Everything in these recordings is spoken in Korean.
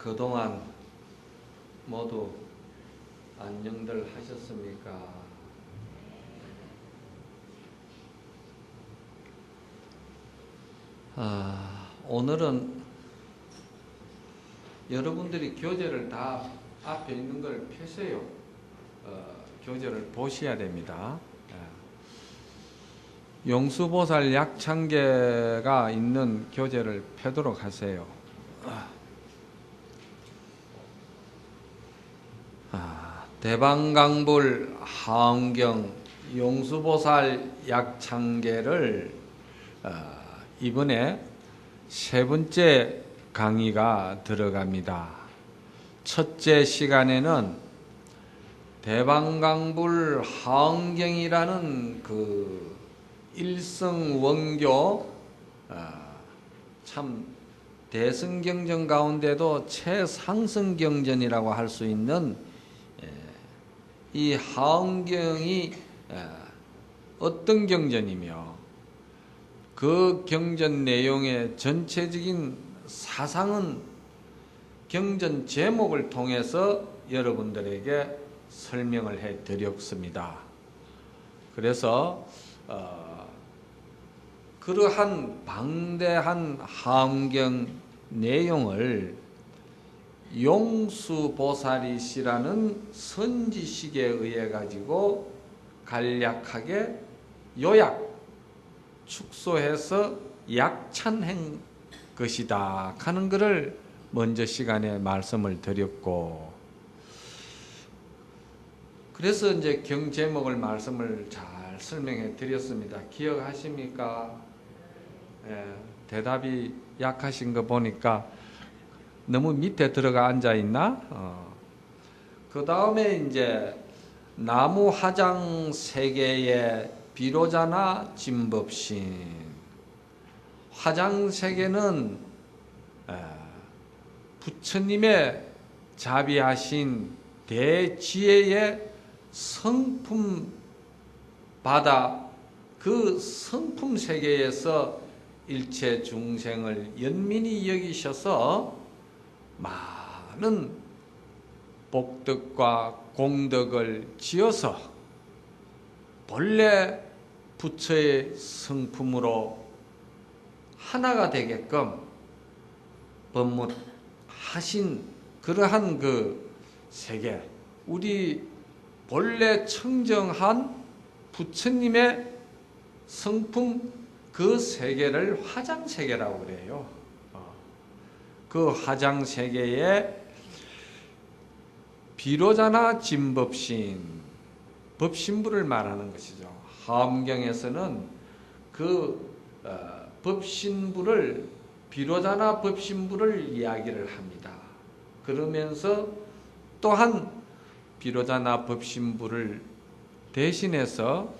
그동안 모두 안녕들 하셨습니까? 오늘은 여러분들이 교재를 다 앞에 있는 걸 펴세요. 교재를 보셔야 됩니다. 용수보살 약창계가 있는 교재를 펴도록 하세요. 대방강불 하엄경 용수보살 약창계를 이번에 세 번째 강의가 들어갑니다. 첫째 시간에는 대방강불 하엄경이라는 그 일성원교 참 대승경전 가운데도 최상승경전이라고 할 수 있는 이 하엄경이 어떤 경전이며 그 경전 내용의 전체적인 사상은 경전 제목을 통해서 여러분들에게 설명을 해 드렸습니다. 그래서 그러한 방대한 하엄경 내용을 용수보살이시라는 선지식에 의해 가지고 간략하게 요약 축소해서 약찬한 것이다 하는 것을 먼저 시간에 말씀을 드렸고, 그래서 이제 경 제목을 말씀을 잘 설명해 드렸습니다. 기억하십니까? 대답이 약하신 거 보니까 너무 밑에 들어가 앉아 있나? 그 다음에 이제 나무 화장 세계의 비로자나 진법신. 화장 세계는 부처님의 자비하신 대지혜의 성품 받아 그 성품 세계에서 일체 중생을 연민히 여기셔서 많은 복덕과 공덕을 지어서 본래 부처의 성품으로 하나가 되게끔 법문하신 그러한 그 세계, 우리 본래 청정한 부처님의 성품 그 세계를 화장세계라고 그래요. 그 화장세계에 비로자나 진법신, 법신부를 말하는 것이죠. 하엄경에서는 그 법신부를, 비로자나 법신부를 이야기를 합니다. 그러면서 또한 비로자나 법신부를 대신해서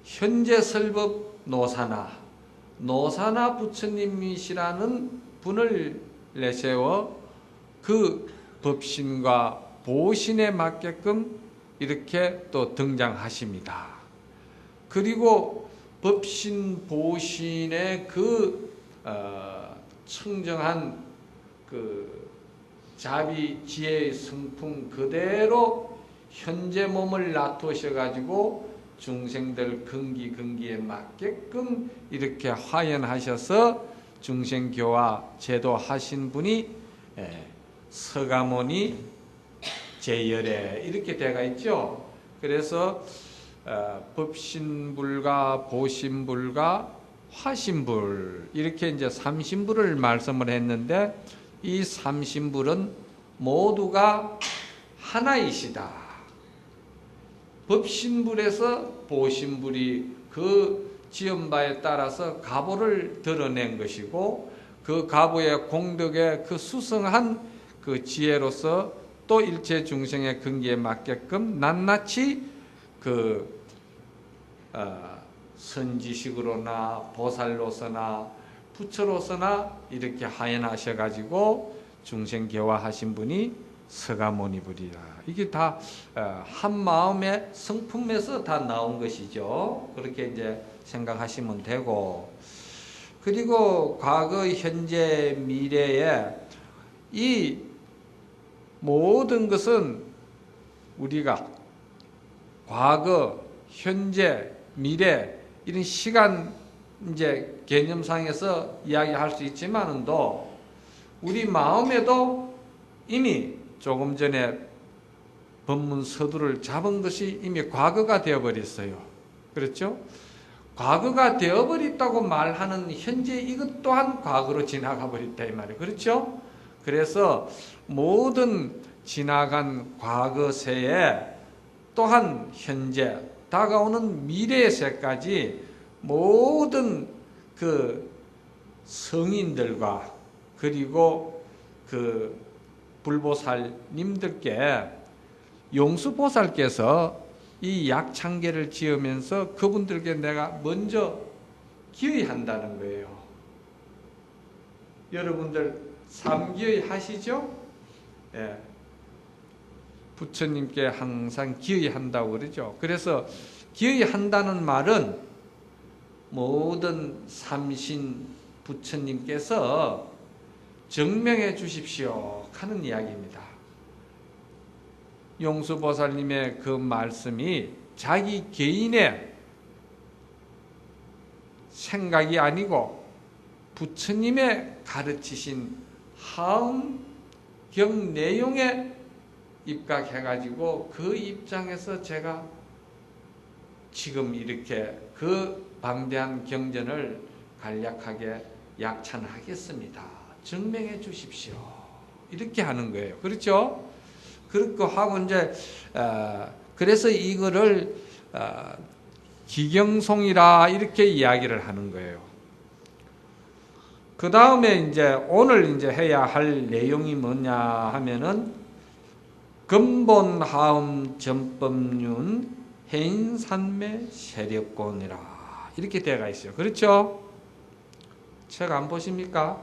현재 설법 노사나 부처님이시라는 분을 내세워 그 법신과 보신에 맞게끔 이렇게 또 등장하십니다. 그리고 법신 보신의 그 청정한 그 자비 지혜의 성품 그대로 현재 몸을 놔두셔 가지고 중생들 근기에 맞게끔 이렇게 화연하셔서 중생교화 제도하신 분이 서가모니 제열에 이렇게 되어 있죠. 그래서 법신불과 보신불과 화신불 이렇게 이제 삼신불을 말씀을 했는데, 이 삼신불은 모두가 하나이시다. 법신불에서 보신불이 그 지연바에 따라서 가보를 드러낸 것이고, 그 가보의 공덕에 그 수성한 그 지혜로서 또 일체 중생의 근기에 맞게끔 낱낱이 그 선지식으로나 보살로서나 부처로서나 이렇게 하연하셔 가지고 중생 교화하신 분이 서가모니불이라. 이게 다 한 마음의 성품에서 다 나온 것이죠. 그렇게 이제 생각하시면 되고, 그리고 과거, 현재, 미래에 이 모든 것은 우리가 과거, 현재, 미래 이런 시간 이제 개념상에서 이야기할 수 있지만은도 우리 마음에도 이미 조금 전에 법문 서두를 잡은 것이 이미 과거가 되어버렸어요. 그렇죠? 과거가 되어버렸다고 말하는 현재 이것 또한 과거로 지나가 버렸다 이 말이에요. 그렇죠? 그래서 모든 지나간 과거세에 또한 현재 다가오는 미래세까지 모든 그 성인들과 그리고 그 불보살님들께 용수보살께서 이 약창계를 지으면서 그분들께 내가 먼저 기의한다는 거예요. 여러분들 삼기의 하시죠? 예. 부처님께 항상 기의한다고 그러죠. 그래서 기의한다는 말은 모든 삼신 부처님께서 증명해 주십시오 하는 이야기입니다. 용수보살님의 그 말씀이 자기 개인의 생각이 아니고 부처님의 가르치신 하음경 내용에 입각해가지고 그 입장에서 제가 지금 이렇게 그 방대한 경전을 간략하게 약찬하겠습니다. 증명해 주십시오. 이렇게 하는 거예요. 그렇죠? 그렇게 하고 이제 그래서 이거를 기경송이라 이렇게 이야기를 하는 거예요. 그 다음에 이제 오늘 이제 해야 할 내용이 뭐냐 하면은 근본하음 전법륜 해인산매 세력권이라 이렇게 되어가 있어요. 그렇죠? 책 안 보십니까?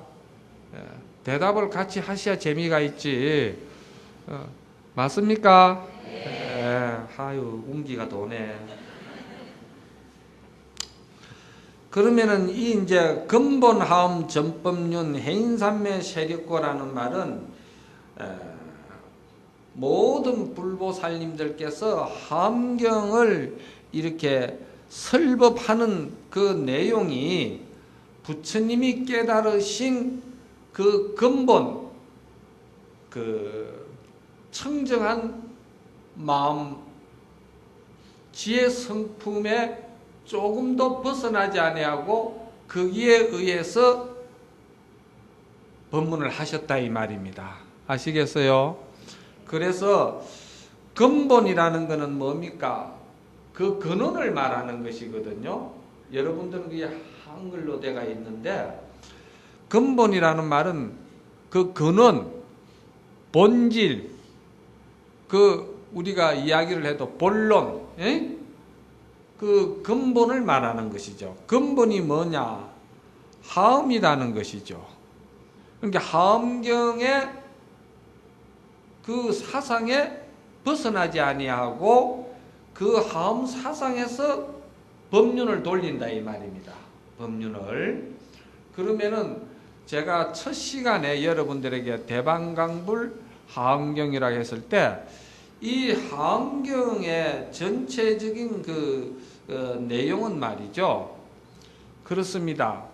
대답을 같이 하셔야 재미가 있지. 맞습니까? 아유, 운기가 도네. 그러면은 이 이제 근본하음 전법륜 해인산매 세력고라는 말은 모든 불보살님들께서 함경을 이렇게 설법하는 그 내용이 부처님이 깨달으신 그 근본, 그 청정한 마음, 지혜 성품에 조금도 벗어나지 아니하고 거기에 의해서 법문을 하셨다 이 말입니다. 아시겠어요? 그래서 근본이라는 것은 뭡니까? 그 근원을 말하는 것이거든요. 여러분들은 그게 한글로 되어 있는데 근본이라는 말은 그 근원, 본질, 그 우리가 이야기를 해도 본론, 그 근본을 말하는 것이죠. 근본이 뭐냐? 하음이라는 것이죠. 그러니까 하음경의 그 사상에 벗어나지 아니하고 그 하음 사상에서 법륜을 돌린다 이 말입니다. 법륜을. 그러면은 제가 첫 시간에 여러분들에게 대방강불 하음경이라고 했을 때 이 하음경의 전체적인 그 내용은 말이죠. 그렇습니다.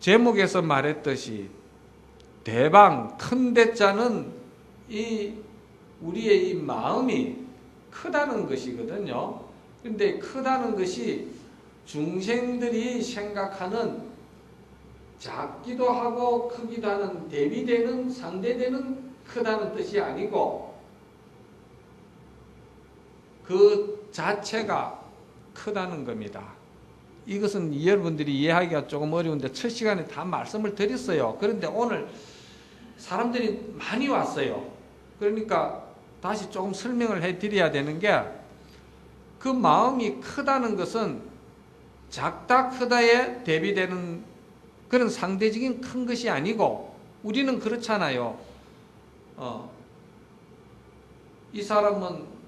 제목에서 말했듯이 대방 큰 대자는 이 우리의 이 마음이 크다는 것이거든요. 근데 크다는 것이 중생들이 생각하는 작기도 하고 크기도 하는 대비되는 상대되는 크다는 뜻이 아니고 그 자체가 크다는 겁니다. 이것은 여러분들이 이해하기가 조금 어려운데 첫 시간에 다 말씀을 드렸어요. 그런데 오늘 사람들이 많이 왔어요. 그러니까 다시 조금 설명을 해드려야 되는 게 그 마음이 크다는 것은 작다 크다에 대비되는 그런 상대적인 큰 것이 아니고 우리는 그렇잖아요. 이 사람은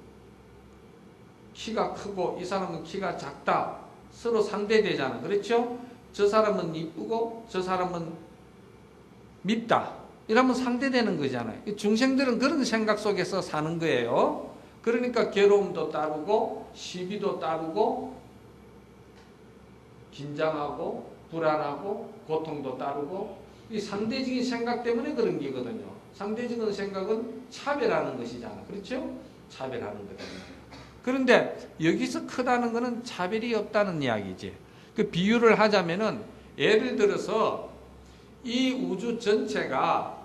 키가 크고 이 사람은 키가 작다. 서로 상대되잖아. 그렇죠? 저 사람은 이쁘고 저 사람은 밉다. 이러면 상대되는 거잖아요. 중생들은 그런 생각 속에서 사는 거예요. 그러니까 괴로움도 따르고 시비도 따르고 긴장하고 불안하고 고통도 따르고 이 상대적인 생각 때문에 그런 게거든요. 상대적인 생각은 차별하는 것이잖아. 그렇죠? 차별하는 거잖아요. 그런데 여기서 크다는 것은 차별이 없다는 이야기지. 그 비유를 하자면은 예를 들어서 이 우주 전체가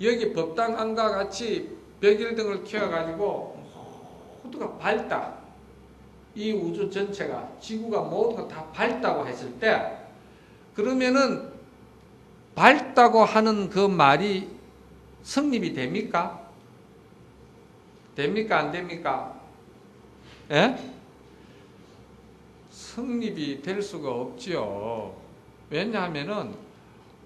여기 법당안과 같이 백일등을 켜가지고 모두가 밝다. 이 우주 전체가 지구가 모두가 다 밝다고 했을 때 그러면은 밝다고 하는 그 말이 성립이 됩니까? 됩니까? 안 됩니까? 예? 성립이 될 수가 없지요. 왜냐하면은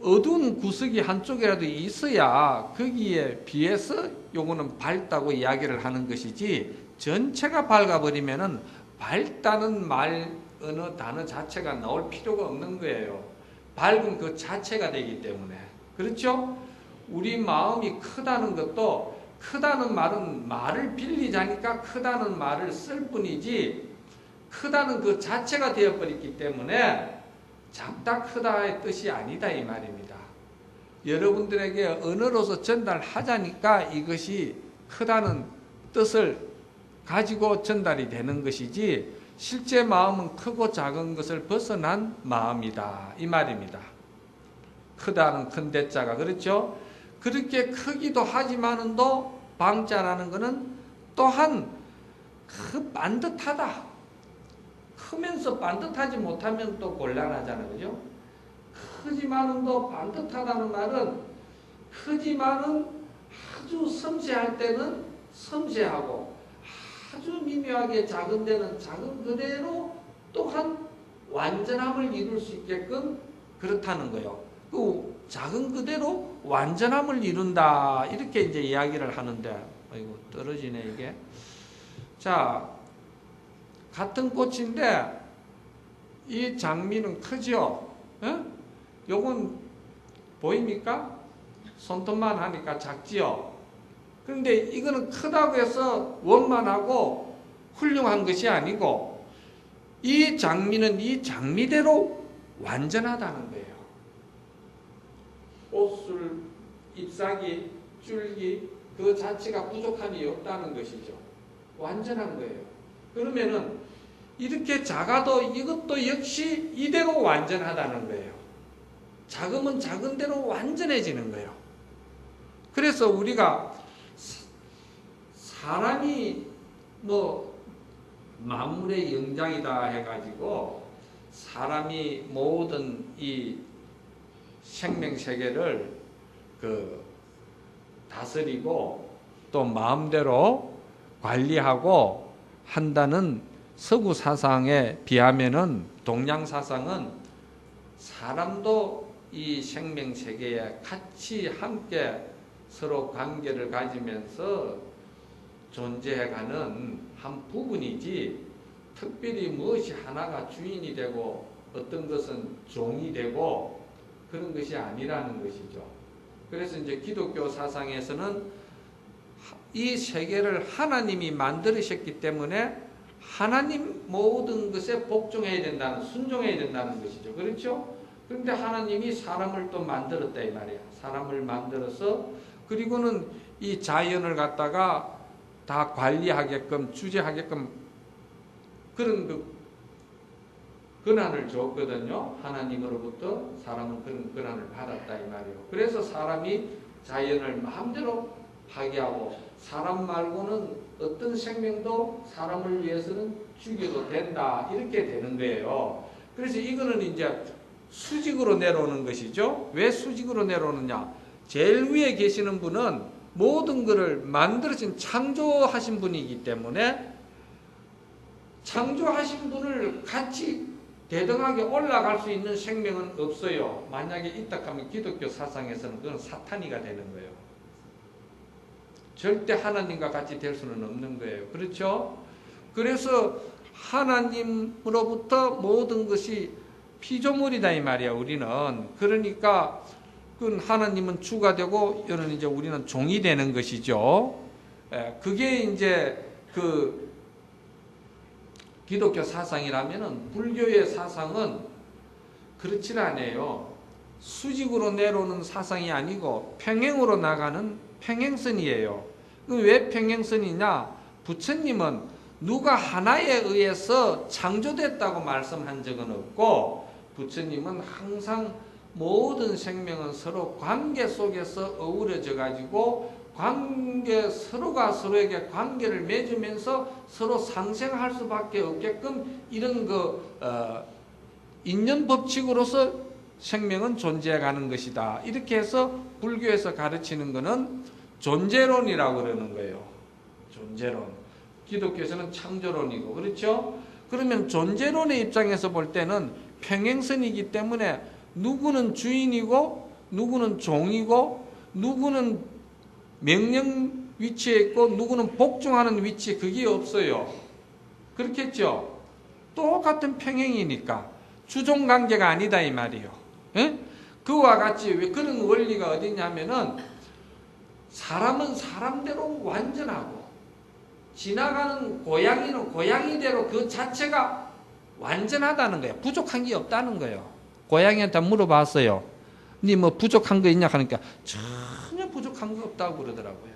어두운 구석이 한쪽이라도 있어야 거기에 비해서 요거는 밝다고 이야기를 하는 것이지 전체가 밝아버리면은 밝다는 말 어느 단어 자체가 나올 필요가 없는 거예요. 밝은 그 자체가 되기 때문에. 그렇죠? 우리 마음이 크다는 것도 크다는 말은 말을 빌리자니까 크다는 말을 쓸 뿐이지 크다는 그 자체가 되어버렸기 때문에 작다 크다의 뜻이 아니다 이 말입니다. 여러분들에게 언어로서 전달하자니까 이것이 크다는 뜻을 가지고 전달이 되는 것이지 실제 마음은 크고 작은 것을 벗어난 마음이다 이 말입니다. 크다는 큰 대자가 그렇죠? 그렇게 크기도 하지만은도 방자라는 것은 또한 반듯하다. 크면서 반듯하지 못하면 또 곤란하잖아요. 그죠? 크지만은도 반듯하다는 말은 크지만은 아주 섬세할 때는 섬세하고 아주 미묘하게 작은 데는 작은 그대로 또한 완전함을 이룰 수 있게끔 그렇다는 거예요. 그 작은 그대로 완전함을 이룬다 이렇게 이제 이야기를 하는데 아이고 떨어지네 이게. 자, 같은 꽃인데 이 장미는 크죠? 예? 요건 보입니까? 손톱만 하니까 작지요? 그런데 이거는 크다고 해서 원만하고 훌륭한 것이 아니고 이 장미는 이 장미대로 완전하다는 거예요. 옷술, 잎사귀, 줄기 그 자체가 부족함이 없다는 것이죠. 완전한 거예요. 그러면은 이렇게 작아도 이것도 역시 이대로 완전하다는 거예요. 작으면 작은 대로 완전해지는 거예요. 그래서 우리가 사람이 뭐 만물의 영장이다 해가지고 사람이 모든 이 생명세계를 다스리고 또 마음대로 관리하고 한다는 서구 사상에 비하면은 동양 사상은 사람도 이 생명세계에 같이 함께 서로 관계를 가지면서 존재해가는 한 부분이지 특별히 무엇이 하나가 주인이 되고 어떤 것은 종이 되고 그런 것이 아니라는 것이죠. 그래서 이제 기독교 사상에서는 이 세계를 하나님이 만드셨기 때문에 하나님 모든 것에 복종해야 된다는, 순종해야 된다는 것이죠. 그렇죠? 그런데 하나님이 사람을 또 만들었다 이 말이야. 사람을 만들어서 그리고는 이 자연을 갖다가 다 관리하게끔 주재하게끔 그런 권한을 줬거든요. 하나님으로부터 사람은 그런 권한을 받았다 이 말이에요. 그래서 사람이 자연을 마음대로 파괴하고 사람 말고는 어떤 생명도 사람을 위해서는 죽여도 된다 이렇게 되는 거예요. 그래서 이거는 이제 수직으로 내려오는 것이죠. 왜 수직으로 내려오느냐? 제일 위에 계시는 분은 모든 것을 만들어진 창조하신 분이기 때문에 창조하신 분을 같이 대등하게 올라갈 수 있는 생명은 없어요. 만약에 있다 하면 기독교 사상에서는 그건 사탄이가 되는 거예요. 절대 하나님과 같이 될 수는 없는 거예요. 그렇죠? 그래서 하나님으로부터 모든 것이 피조물이다 이 말이야. 우리는 그러니까 그 하나님은 주가 되고 이런 이제 우리는 종이 되는 것이죠. 그게 이제 그 기독교 사상이라면은 불교의 사상은 그렇지 않아요. 수직으로 내려오는 사상이 아니고 평행으로 나가는 평행선이에요. 왜 평행선이냐? 부처님은 누가 하나에 의해서 창조됐다고 말씀한 적은 없고, 부처님은 항상 모든 생명은 서로 관계 속에서 어우러져 가지고 서로가 서로에게 관계를 맺으면서 서로 상생할 수밖에 없게끔 이런 인연 법칙으로서 생명은 존재해 가는 것이다. 이렇게 해서 불교에서 가르치는 것은 존재론이라고 그러는 거예요. 존재론. 기독교에서는 창조론이고, 그렇죠? 그러면 존재론의 입장에서 볼 때는 평행선이기 때문에 누구는 주인이고 누구는 종이고 누구는 명령 위치에 있고 누구는 복종하는 위치에 그게 없어요. 그렇겠죠? 똑같은 평행이니까 주종관계가 아니다 이 말이에요. 에? 그와 같이 왜 그런 원리가 어디냐면은 사람은 사람대로 완전하고 지나가는 고양이는 고양이대로 그 자체가 완전하다는 거예요. 부족한 게 없다는 거예요. 고양이한테 물어봤어요. 니 뭐 부족한 거 있냐 하니까 전혀 부족한 거 없다고 그러더라고요.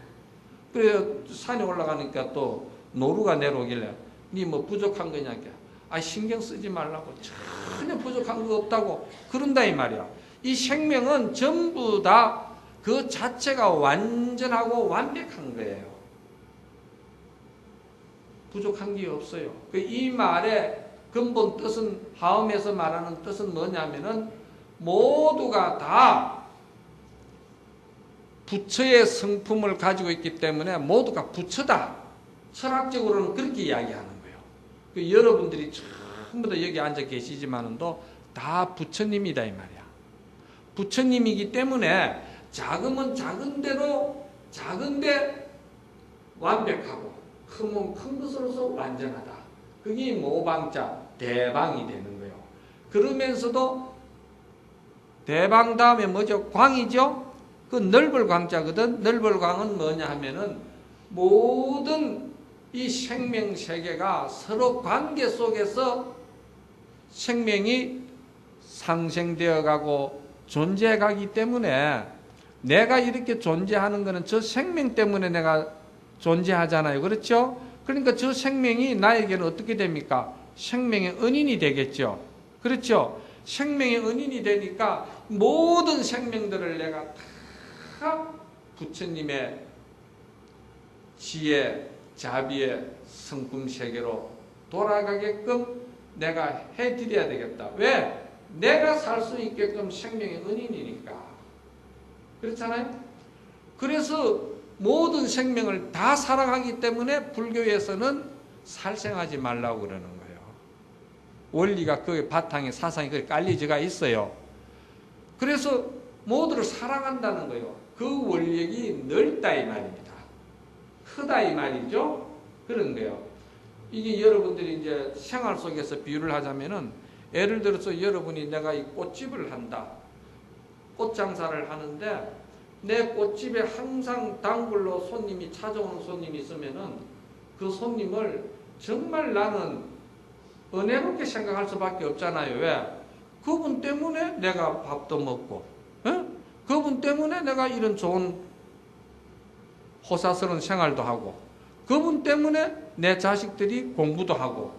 그래서 산에 올라가니까 또 노루가 내려오길래 니 뭐 부족한 거 있냐 하니까 신경 쓰지 말라고 전혀 부족한 거 없다고 그런다 이 말이야. 이 생명은 전부 다 그 자체가 완전하고 완벽한 거예요. 부족한 게 없어요. 이 말의 근본 뜻은, 하음에서 말하는 뜻은 뭐냐면은 모두가 다 부처의 성품을 가지고 있기 때문에 모두가 부처다. 철학적으로는 그렇게 이야기하는 거예요. 여러분들이 전부 다 여기 앉아 계시지만은도 다 부처님이다 이 말이야. 부처님이기 때문에 작으면 작은 대로 작은데 완벽하고 크면 큰 것으로서 완전하다. 그게 모방자 대방이 되는 거예요. 그러면서도 대방 다음에 뭐죠? 광이죠? 그 넓을 광자거든. 넓을 광은 뭐냐 하면은 모든 이 생명 세계가 서로 관계 속에서 생명이 상생되어 가고 존재해 가기 때문에 내가 이렇게 존재하는 것은 저 생명 때문에 내가 존재하잖아요. 그렇죠? 그러니까 저 생명이 나에게는 어떻게 됩니까? 생명의 은인이 되겠죠. 그렇죠? 생명의 은인이 되니까 모든 생명들을 내가 다 부처님의 지혜, 자비의 성품 세계로 돌아가게끔 내가 해드려야 되겠다. 왜? 내가 살 수 있게끔 생명의 은인이니까. 그렇잖아요? 그래서 모든 생명을 다 사랑하기 때문에 불교에서는 살생하지 말라고 그러는 거예요. 원리가 그 바탕에 사상이 그렇게 깔려져가 있어요. 그래서 모두를 사랑한다는 거예요. 그 원력이 넓다 이 말입니다. 크다 이 말이죠. 그런 거예요. 이게 여러분들이 이제 생활 속에서 비유를 하자면은 예를 들어서 여러분이 내가 이 꽃집을 한다. 꽃장사를 하는데 내 꽃집에 항상 단골로 손님이 찾아오는 손님이 있으면은 그 손님을 정말 나는 은혜롭게 생각할 수밖에 없잖아요. 왜? 그분 때문에 내가 밥도 먹고, 그분 때문에 내가 이런 좋은 호사스러운 생활도 하고, 그분 때문에 내 자식들이 공부도 하고,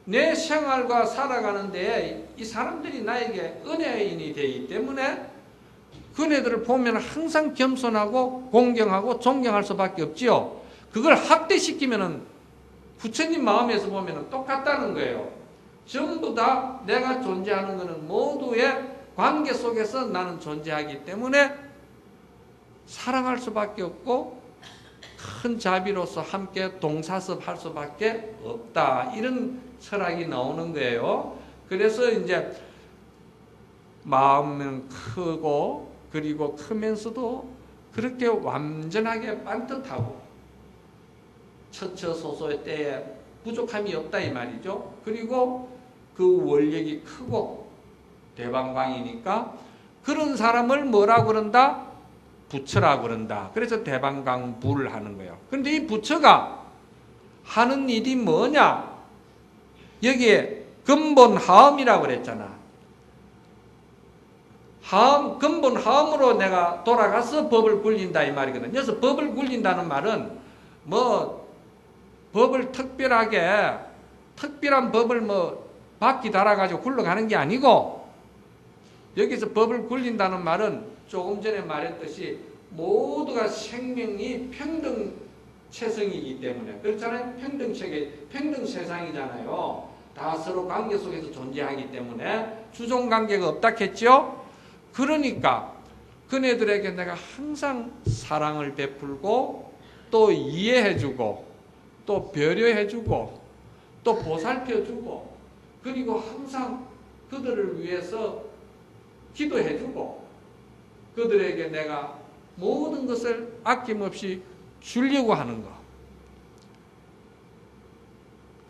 내 생활과 살아가는 데에 이 사람들이 나에게 은혜인이 되기 때문에 그네들을 보면 항상 겸손하고 공경하고 존경할 수밖에 없지요. 그걸 학대시키면은 부처님 마음에서 보면 똑같다는 거예요. 전부 다 내가 존재하는 것은 모두의 관계 속에서 나는 존재하기 때문에 사랑할 수밖에 없고 큰 자비로서 함께 동사섭할 수밖에 없다. 이런 철학이 나오는 거예요. 그래서 이제 마음은 크고 그리고 크면서도 그렇게 완전하게 반듯하고 처처소소의 때에 부족함이 없다 이 말이죠. 그리고 그 원력이 크고 대방광이니까 그런 사람을 뭐라 그런다? 부처라 그런다. 그래서 대방광부를 하는 거예요. 그런데 이 부처가 하는 일이 뭐냐? 여기에 근본 하음이라고 그랬잖아. 하음, 근본 하음으로 내가 돌아가서 법을 굴린다 이 말이거든. 그래서 법을 굴린다는 말은 뭐 법을 특별한 법을 뭐 바퀴 달아가지고 굴러가는 게 아니고, 여기서 법을 굴린다는 말은 조금 전에 말했듯이 모두가 생명이 평등체성이기 때문에, 그렇잖아요. 평등체계, 평등세상이잖아요. 다 서로 관계 속에서 존재하기 때문에 주종관계가 없다 했죠. 그러니까 그네들에게 내가 항상 사랑을 베풀고 또 이해해주고 또 배려해주고 또 보살펴주고, 그리고 항상 그들을 위해서 기도해주고 그들에게 내가 모든 것을 아낌없이 주려고 하는 것.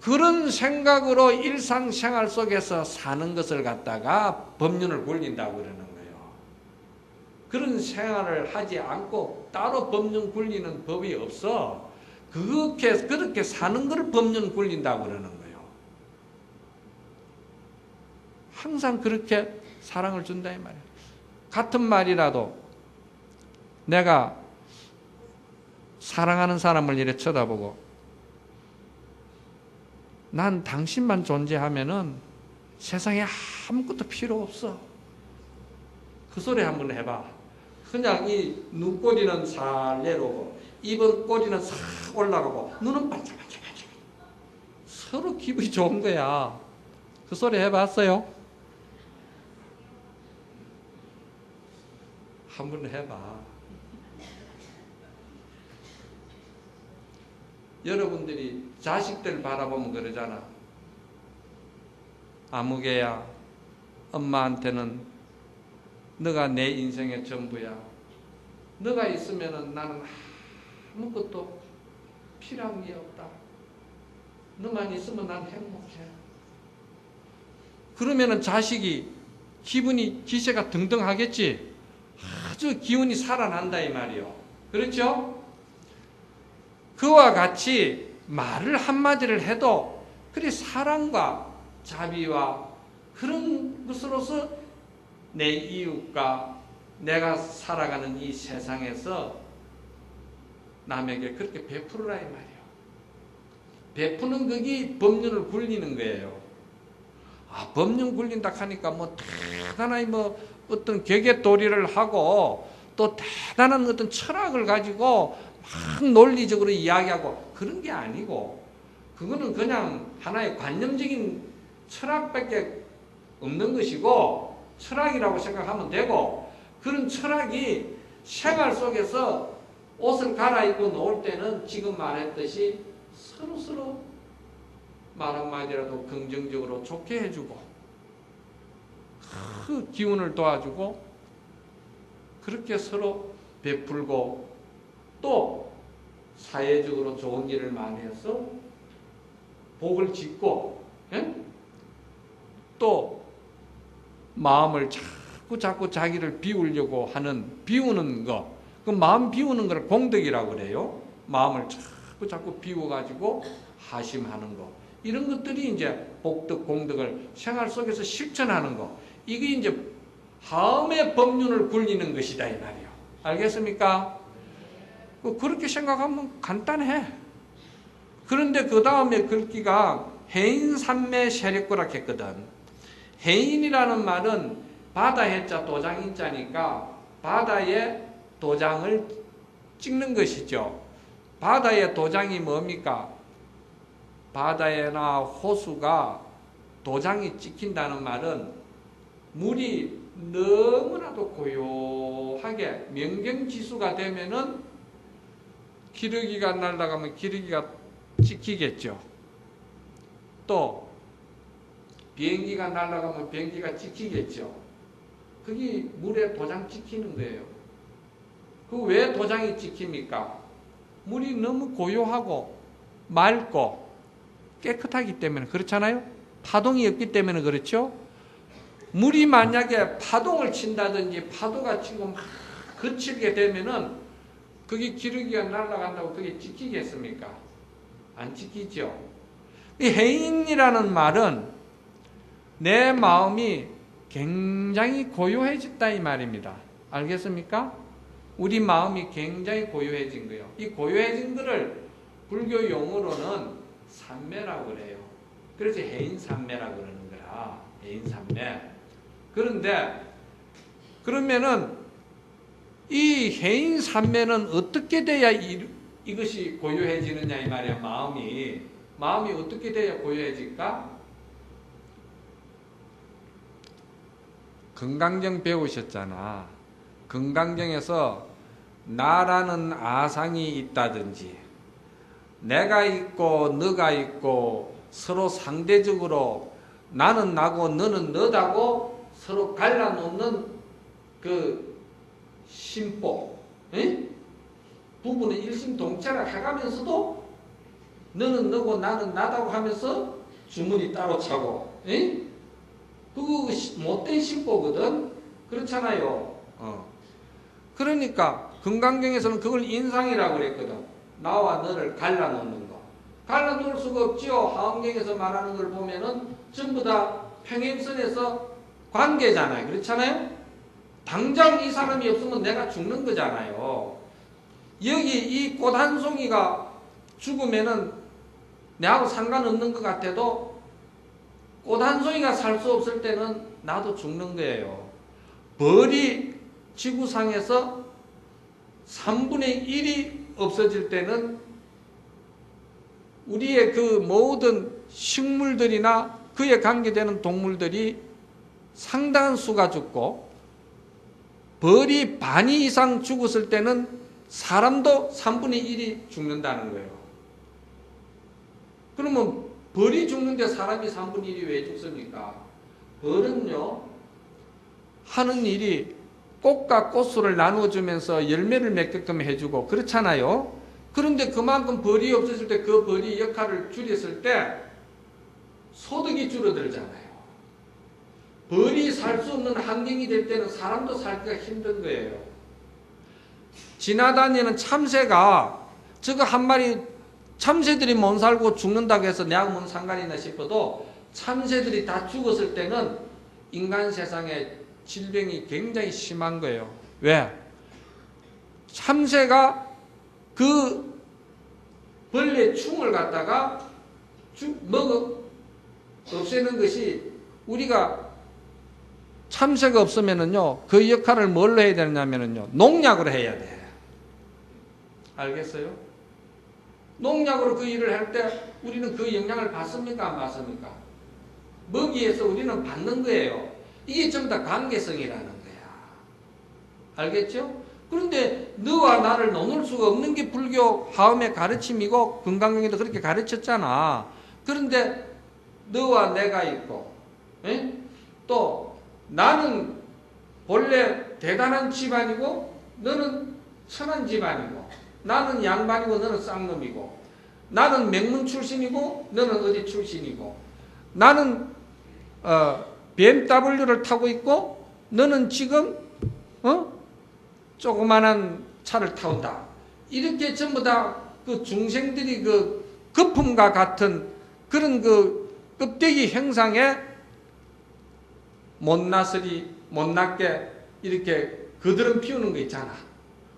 그런 생각으로 일상생활 속에서 사는 것을 갖다가 법륜을 굴린다고 그러는 거예요. 그런 생활을 하지 않고 따로 법륜 굴리는 법이 없어. 그렇게 사는 것을 법륜 굴린다고 그러는 거예요. 항상 그렇게 사랑을 준다 이 말이에요. 같은 말이라도 내가 사랑하는 사람을 이렇게 쳐다보고 난 당신만 존재하면은 세상에 아무것도 필요 없어. 그 소리 한번 해봐. 그냥 이 눈꼬리는 살 내려오고 입은 꼬리는 싹 올라가고 눈은 반짝반짝반짝. 서로 기분이 좋은 거야. 그 소리 해봤어요? 한번 해봐. 여러분들이 자식들 바라보면 그러잖아. 아무개야, 엄마한테는 너가 내 인생의 전부야. 너가 있으면 나는 아무것도 필요한 게 없다. 너만 있으면 난 행복해. 그러면은 자식이 기분이, 기세가 등등하겠지? 아주 기운이 살아난다 이 말이요. 그렇죠? 그와 같이 말을 한마디를 해도 그리 사랑과 자비와 그런 것으로서 내 이웃과 내가 살아가는 이 세상에서 남에게 그렇게 베풀으라 이 말이에요. 베푸는 그게 법륜을 굴리는 거예요. 아, 법륜 굴린다 하니까 뭐 대단한 뭐 어떤 개개도리를 하고 또 대단한 어떤 철학을 가지고 막 논리적으로 이야기하고 그런 게 아니고, 그거는 그냥 하나의 관념적인 철학밖에 없는 것이고 철학이라고 생각하면 되고, 그런 철학이 생활 속에서 옷을 갈아입고 놓을 때는 지금 말했듯이 서로서로 말 한마디라도 긍정적으로 좋게 해주고 그 기운을 도와주고 그렇게 서로 베풀고 또 사회적으로 좋은 일을 많이 해서 복을 짓고, 예? 또 마음을 자꾸 자기를 비우려고 하는, 비우는 거, 그 마음 비우는 걸 공덕이라고 그래요. 마음을 자꾸 비워가지고 하심하는 거, 이런 것들이 이제 복덕 공덕을 생활 속에서 실천하는 거, 이게 이제 하음의 법륜을 굴리는 것이다 이 말이에요. 알겠습니까? 그렇게 생각하면 간단해. 그런데 그 다음에 글귀가 해인산매 세력구라 했거든. 해인이라는 말은 바다 해자 도장 인자니까 바다에 도장을 찍는 것이죠. 바다의 도장이 뭡니까? 바다에나 호수가 도장이 찍힌다는 말은 물이 너무나도 고요하게 명경지수가 되면은 기러기가 날아가면 기러기가 찍히겠죠. 또 비행기가 날아가면 비행기가 찍히겠죠. 그게 물에 도장 찍히는 거예요. 그 왜 도장이 찍힙니까? 물이 너무 고요하고 맑고 깨끗하기 때문에 그렇잖아요. 파동이 없기 때문에 그렇죠. 물이 만약에 파동을 친다든지 파도가 치고 막 거칠게 되면은 그게 기러기가 날아간다고 그게 지키겠습니까? 안 지키죠. 이 해인이라는 말은 내 마음이 굉장히 고요해졌다 이 말입니다. 알겠습니까? 우리 마음이 굉장히 고요해진 거예요. 이 고요해진 거를 불교 용어로는 삼매라고 그래요. 그래서 해인삼매라고 그러는 거라. 해인삼매. 그런데 그러면은 이 해인삼매는 어떻게 돼야 이것이 고요해지느냐 이 말이야. 마음이 어떻게 돼야 고요해질까? 건강경 배우셨잖아. 건강경에서 나라는 아상이 있다든지 내가 있고 너가 있고 서로 상대적으로 나는 나고 너는 너다고 서로 갈라놓는 그 심보, 부부는 일심동체를 해가면서도 너는 너고 나는 나다고 하면서 주문이 따로 차고, 그거 못된 심보거든. 그렇잖아요. 그러니까 건강경에서는 그걸 인상이라고 그랬거든. 나와 너를 갈라놓는 거. 갈라놓을 수가 없지요. 하엄경에서 말하는 걸 보면은 전부 다 평행선에서 관계잖아요. 그렇잖아요. 당장 이 사람이 없으면 내가 죽는 거잖아요. 여기 이 꽃 한 송이가 죽으면은 내하고 상관없는 것 같아도 꽃 한 송이가 살 수 없을 때는 나도 죽는 거예요. 벌이 지구상에서 3분의 1이 없어질 때는 우리의 그 모든 식물들이나 그에 관계되는 동물들이 상당한 수가 죽고 벌이 반이 이상 죽었을 때는 사람도 3분의 1이 죽는다는 거예요. 그러면 벌이 죽는데 사람이 3분의 1이 왜 죽습니까? 벌은요 하는 일이 꽃과 꽃수를 나눠주면서 열매를 맺게끔 해주고 그렇잖아요. 그런데 그만큼 벌이 없어질 때 그 벌이 역할을 줄였을 때 소득이 줄어들잖아요. 벌이 살 수 없는 환경이 될 때는 사람도 살기가 힘든 거예요. 지나다니는 참새가 저거 한 마리 참새들이 못 살고 죽는다고 해서 내하고 뭔 상관이나 싶어도 참새들이 다 죽었을 때는 인간 세상에 질병이 굉장히 심한 거예요. 왜? 참새가 그 벌레 충을 갖다가 없애는 것이 우리가 참새가 없으면은요, 그 역할을 뭘로 해야 되냐면은요, 농약으로 해야 돼. 알겠어요? 농약으로 그 일을 할 때 우리는 그 영향을 받습니까? 안 받습니까? 먹이에서 우리는 받는 거예요. 이게 전부 다 관계성이라는 거야. 알겠죠? 그런데 너와 나를 나눌 수가 없는 게 불교 하음의 가르침이고 건강경에도 그렇게 가르쳤잖아. 그런데 너와 내가 있고 또 나는 본래 대단한 집안이고 너는 천한 집안이고 나는 양반이고 너는 쌍놈이고 나는 명문 출신이고 너는 어디 출신이고 나는 BMW를 타고 있고 너는 지금 조그만한 차를 타온다. 이렇게 전부 다 그 중생들이 그 거품과 같은 그런 그 껍데기 형상에 못났게 이렇게 거드름 피우는 거 있잖아.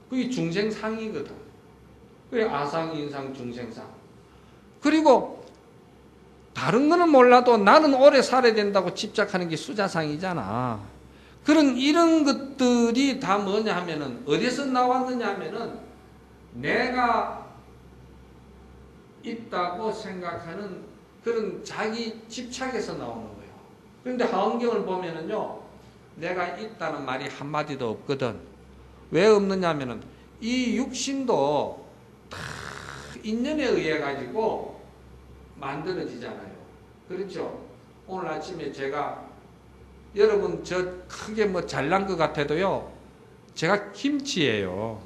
그게 중생상이거든. 그게 아상, 인상, 중생상. 그리고 다른 거는 몰라도 나는 오래 살아야 된다고 집착하는 게 수자상이잖아. 이런 것들이 다 뭐냐 하면은, 어디서 나왔느냐 하면은, 내가 있다고 생각하는 그런 자기 집착에서 나오는 거예요. 그런데 하엄경을 보면은요, 내가 있다는 말이 한마디도 없거든. 왜 없느냐 하면은, 이 육신도 다 인연에 의해 가지고 만들어지잖아요. 그렇죠? 오늘 아침에 제가 여러분 저 크게 뭐 잘난 것 같아도요, 제가 김치예요.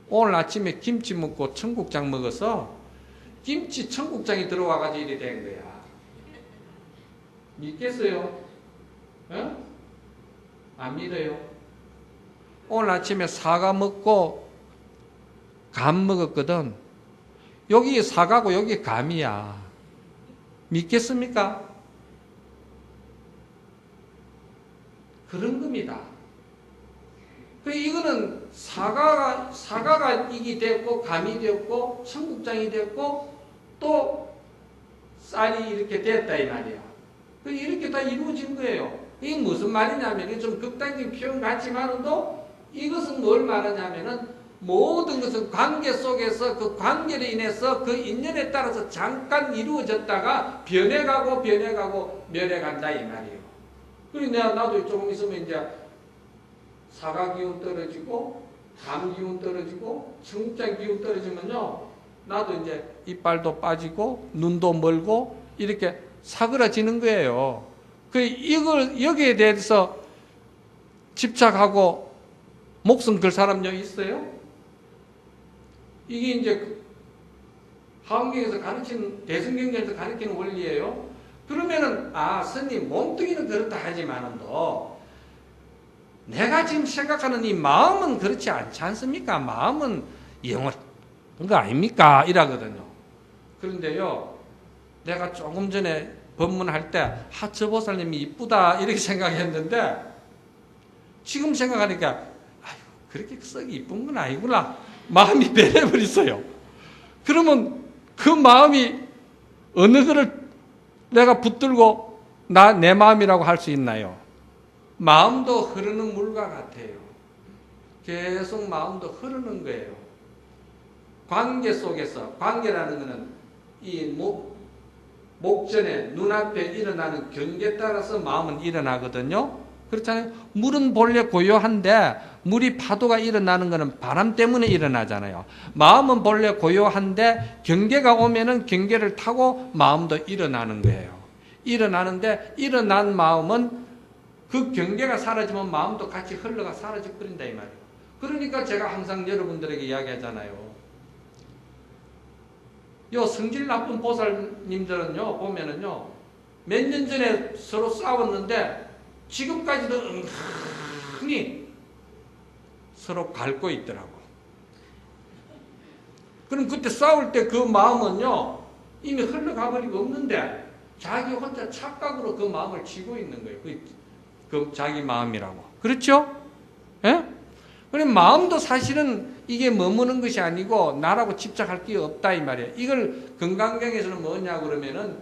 오늘 아침에 김치 먹고 청국장 먹어서 김치 청국장이 들어와가지고 이래 된 거야. 믿겠어요? 안 믿어요? 오늘 아침에 사과 먹고 감 먹었거든. 여기 사과고 여기 감이야. 믿겠습니까? 그런 겁니다. 이거는 사과가 이기 됐고, 감이 됐고, 청국장이 됐고, 또 쌀이 이렇게 됐다 이 말이야. 이렇게 다 이루어진 거예요. 이게 무슨 말이냐면, 좀 극단적인 표현 같지만도 이것은 뭘 말하냐면은 모든 것은 관계 속에서 그 관계로 인해서 그 인연에 따라서 잠깐 이루어졌다가 변해가고 멸해간다 이 말이에요. 그리고 나도 조금 있으면 이제 사과 기운 떨어지고 감 기운 떨어지고 청국장 기운 떨어지면요, 나도 이제 이빨도 빠지고 눈도 멀고 이렇게 사그라지는 거예요. 이걸 여기에 대해서 집착하고 목숨 걸 사람 여기 있어요? 이게 이제 화엄경에서 가르치는, 대승경전에서 가르치는 원리예요. 그러면은 스님 몸뚱이는 그렇다 하지만도 내가 지금 생각하는 이 마음은 그렇지 않지 않습니까? 마음은 영원한 거 아닙니까? 이라거든요. 그런데요, 내가 조금 전에 법문할 때 저 보살님이 이쁘다 이렇게 생각했는데 지금 생각하니까 그렇게 썩 이쁜 건 아니구나. 마음이 변해버렸어요. 그러면 그 마음이 어느 거를 내가 붙들고 내 마음이라고 할 수 있나요? 마음도 흐르는 물과 같아요. 계속 마음도 흐르는 거예요. 관계 속에서, 관계라는 것은 이 목전에 눈앞에 일어나는 경계에 따라서 마음은 일어나거든요. 그렇잖아요. 물은 본래 고요한데 물이 파도가 일어나는 것은 바람 때문에 일어나잖아요. 마음은 본래 고요한데 경계가 오면은 경계를 타고 마음도 일어나는 거예요. 일어나는데 일어난 마음은 그 경계가 사라지면 마음도 같이 흘러가 사라져 버린다 이 말이에요. 그러니까 제가 항상 여러분들에게 이야기하잖아요. 요 성질 나쁜 보살님들은요, 보면은요, 몇 년 전에 서로 싸웠는데 지금까지도 은근히 서로 닳고 있더라고. 그럼 그때 싸울 때 그 마음은요, 이미 흘러가 버리고 없는데 자기 혼자 착각으로 그 마음을 쥐고 있는 거예요. 그 자기 마음이라고. 그렇죠? 예? 그럼 마음도 사실은 이게 머무는 것이 아니고 나라고 집착할 게 없다 이 말이에요. 이걸 건강경에서는 뭐냐고 그러면은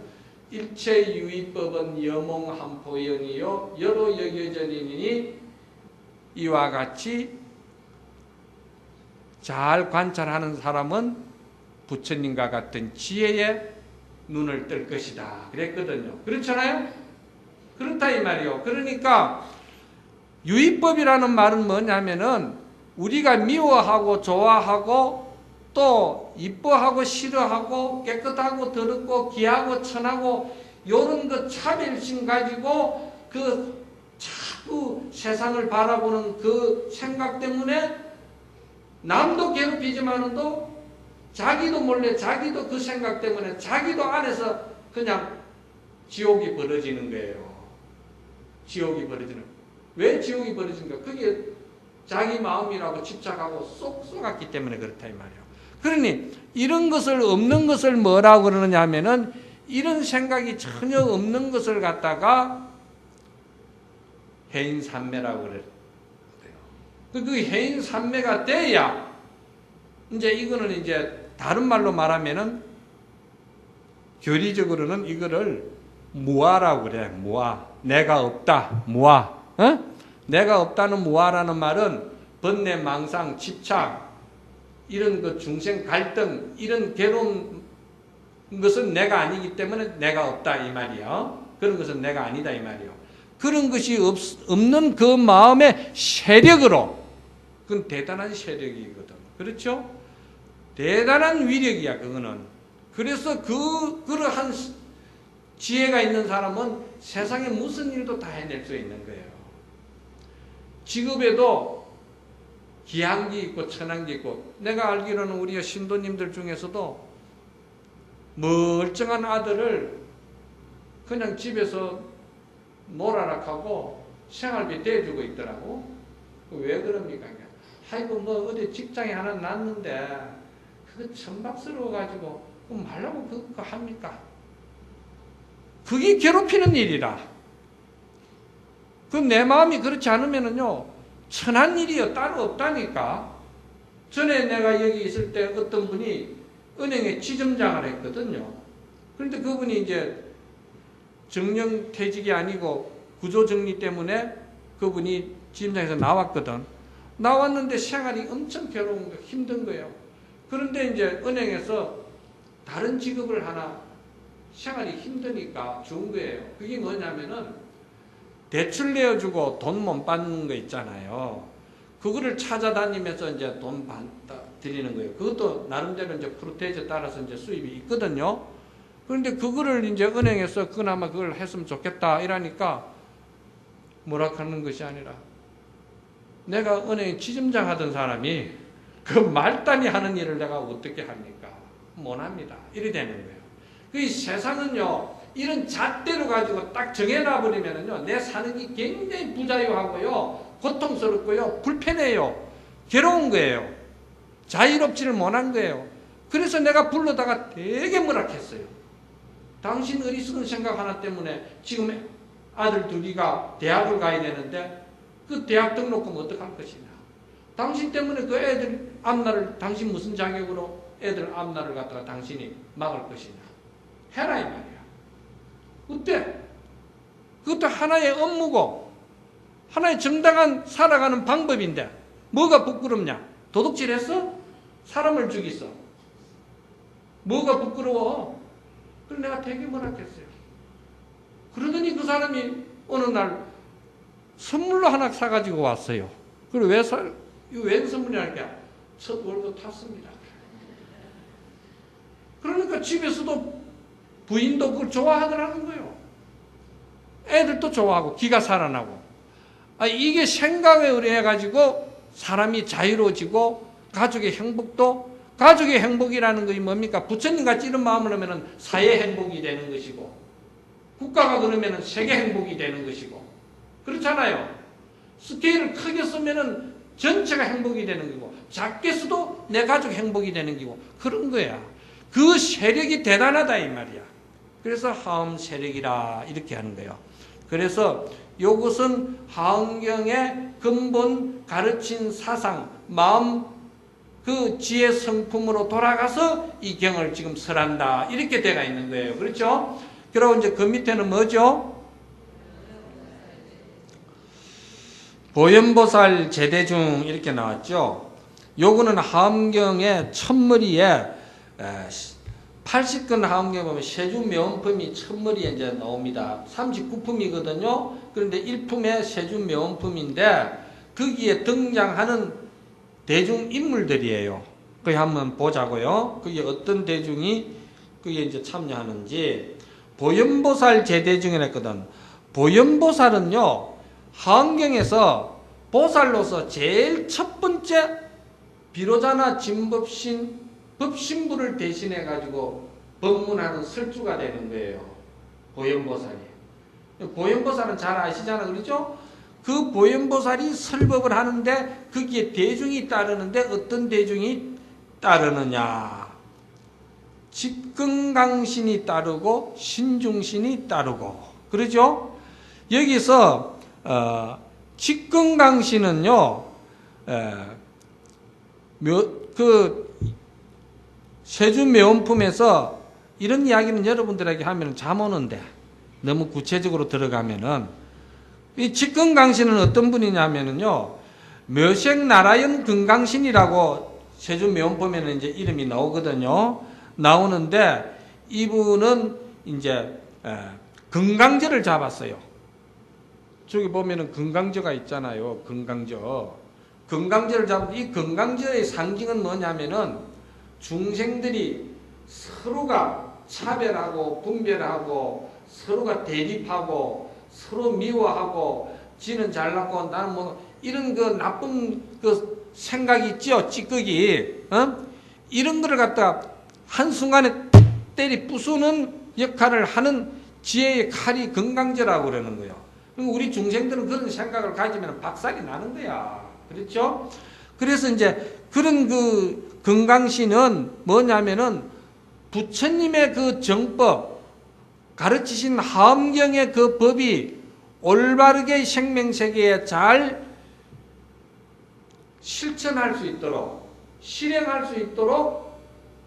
일체 유의법은 여몽한포연이요 여로 여겨져니니 이와 같이 잘 관찰하는 사람은 부처님과 같은 지혜에 눈을 뜰 것이다 그랬거든요. 그렇잖아요? 그렇다 이 말이요. 그러니까 유의법이라는 말은 뭐냐면은 우리가 미워하고 좋아하고 또 이뻐하고 싫어하고 깨끗하고 더럽고 귀하고 천하고 요런 그 차별심 가지고 그 자꾸 세상을 바라보는 그 생각 때문에 남도 괴롭히지만도 자기도 몰래 자기도 그 생각 때문에 자기도 안에서 그냥 지옥이 벌어지는 거예요. 지옥이 벌어지는. 왜 지옥이 벌어진가? 그게 자기 마음이라고 집착하고 쏙 쏘갔기 때문에 그렇다 이 말이에요. 그러니 이런 것을 없는 것을 뭐라고 그러느냐 하면은 이런 생각이 전혀 없는 것을 갖다가 해인산매라고 그래요. 그 해인산매가 돼야 이제 이거는 이제 다른 말로 말하면은 교리적으로는 이거를 무아라고 그래. 무아. 내가 없다. 무아. 어? 내가 없다는 무아라는 말은 번뇌, 망상, 집착 이런 그 중생 갈등 이런 괴로운 것은 내가 아니기 때문에 내가 없다 이 말이요. 그런 것은 내가 아니다 이 말이요. 그런 것이 없는 그 마음의 세력으로 그건 대단한 세력이거든. 그렇죠? 대단한 위력이야 그거는. 그래서 그러한 지혜가 있는 사람은 세상에 무슨 일도 다 해낼 수 있는 거예요. 직업에도 기한기 있고 천한기 있고 내가 알기로는 우리 신도님들 중에서도 멀쩡한 아들을 그냥 집에서 놀아라 하고 생활비 대주고 있더라고. 왜 그럽니까? 아이고 뭐 어디 직장에 하나 났는데 그거 천박스러워가지고 말라고 그거 합니까? 그게 괴롭히는 일이라. 그럼 내 마음이 그렇지 않으면은요 천한 일이요 따로 없다니까. 전에 내가 여기 있을 때 어떤 분이 은행에 지점장을 했거든요. 그런데 그분이 이제 정년퇴직이 아니고 구조정리 때문에 그분이 지점장에서 나왔거든. 나왔는데 생활이 엄청 괴로운 거, 힘든 거예요. 그런데 이제 은행에서 다른 직업을 하나 생활이 힘드니까 준 거예요. 그게 뭐냐면은 대출 내어주고 돈 못 받는 거 있잖아요. 그거를 찾아다니면서 이제 돈 드리는 거예요. 그것도 나름대로 이제 프로테이지에 따라서 이제 수입이 있거든요. 그런데 그거를 이제 은행에서 그나마 그걸 했으면 좋겠다 이러니까 뭐라 하는 것이 아니라 내가 은행 지점장 하던 사람이 그 말단이 하는 일을 내가 어떻게 합니까? 못합니다. 이래 되는 거예요. 그 세상은요, 이런 잣대로 가지고 딱 정해놔버리면은요, 내 사는 게 굉장히 부자유하고요, 고통스럽고요, 불편해요, 괴로운 거예요. 자유롭지를 못한 거예요. 그래서 내가 불러다가 되게 뭐라 했어요. 당신 어리석은 생각 하나 때문에 지금 아들 둘이가 대학을 가야 되는데 그 대학 등록금 어떡할 것이냐. 당신 때문에 그 애들 앞날을 당신 무슨 자격으로 애들 앞날을 갖다가 당신이 막을 것이냐. 해라 이 말이야. 어때? 그것도 하나의 업무고 하나의 정당한 살아가는 방법인데 뭐가 부끄럽냐? 도둑질했어? 사람을 죽였어. 뭐가 부끄러워? 그래서 내가 되게 뭐라 했어요. 그러더니 그 사람이 어느 날 선물로 하나 사가지고 왔어요. 그리고 웬 선물이랄까? 첫 월급 탔습니다. 그러니까 집에서도 부인도 그걸 좋아하더라는 거예요. 애들도 좋아하고 기가 살아나고. 이게 생각에 의해가지고 사람이 자유로워지고 가족의 행복이라는 것이 뭡니까? 부처님같이 이런 마음을 하면 사회 행복이 되는 것이고 국가가 그러면 세계 행복이 되는 것이고 그렇잖아요. 스케일을 크게 쓰면 전체가 행복이 되는 거고 작게 써도 내 가족 행복이 되는 거고 그런 거야. 그 세력이 대단하다 이 말이야. 그래서 하음 세력이라 이렇게 하는 거예요. 그래서 이것은 하음경의 근본 가르친 사상, 마음 그 지혜 성품으로 돌아가서 이 경을 지금 설한다 이렇게 되어 있는 거예요. 그렇죠? 그리고 이제 그 밑에는 뭐죠? 보현보살 제대중 이렇게 나왔죠. 요거는 하음경의 첫머리에 80근 하음경에 보면 세주묘원품이 첫머리에 이제 나옵니다. 39품이거든요. 그런데 1품에 세주묘원품인데 거기에 등장하는 대중 인물들이에요. 그게 한번 보자고요. 그게 어떤 대중이 그게 이제 참여하는지. 보현보살 제대중이라 했거든. 보현보살은요, 하음경에서 보살로서 제일 첫 번째 비로자나 진법신 법신부를 대신해 가지고 법문하는 설주가 되는 거예요. 보현보살이. 보현보살은 잘 아시잖아요. 그렇죠? 그 보현보살이 설법을 하는데 거기에 대중이 따르는데 어떤 대중이 따르느냐. 직근강신이 따르고 신중신이 따르고 그러죠? 여기서 직근강신은요. 세주묘원품에서 이런 이야기는 여러분들에게 하면 잠 오는데 너무 구체적으로 들어가면은 이 직근강신은 어떤 분이냐면은요 묘색나라연 근강신이라고 세주묘원품에는 이제 이름이 나오거든요. 나오는데 이분은 이제 금강저를 잡았어요. 저기 보면은 금강저가 있잖아요. 금강저를 잡은 이 금강저의 상징은 뭐냐면은 중생들이 서로가 차별하고 분별하고 서로가 대립하고 서로 미워하고 지는 잘났고 나는 뭐 이런 그 나쁜 그 생각이 있죠. 찌꺼기 이런 거를 갖다 한순간에 때리 부수는 역할을 하는 지혜의 칼이 금강저라고 그러는 거예요. 우리 중생들은 그런 생각을 가지면 박살이 나는 거야. 그렇죠? 그래서 이제 그런 그 건강신은 뭐냐면은 부처님의 그 정법, 가르치신 하엄경의 그 법이 올바르게 생명세계에 잘 실천할 수 있도록, 실행할 수 있도록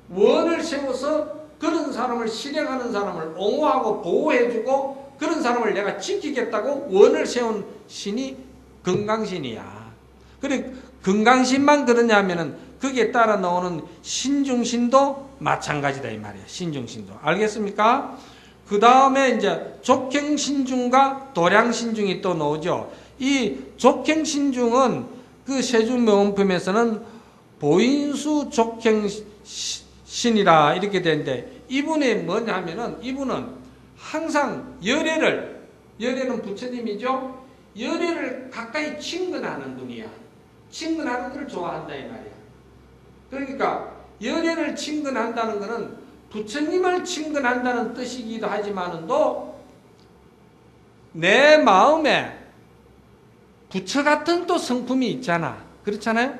원을 세워서 그런 사람을 실행하는 사람을 옹호하고 보호해주고 그런 사람을 내가 지키겠다고 원을 세운 신이 건강신이야. 그래 건강신만 그러냐면은 거기에 따라 나오는 신중신도 마찬가지다 이 말이야. 신중신도. 알겠습니까? 그 다음에 이제 족행신중과 도량신중이 또 나오죠. 이 족행신중은 그 세주명품에서는 보인수 족행신이라 이렇게 되는데 이분이 뭐냐 하면은 이분은 항상 열애는 부처님이죠. 열애를 가까이 친근하는 분이야. 친근하는 것을 좋아한다 이 말이야. 그러니까 열애를 친근한다는 것은 부처님을 친근한다는 뜻이기도 하지만은도 내 마음에 부처 같은 또 성품이 있잖아. 그렇잖아요?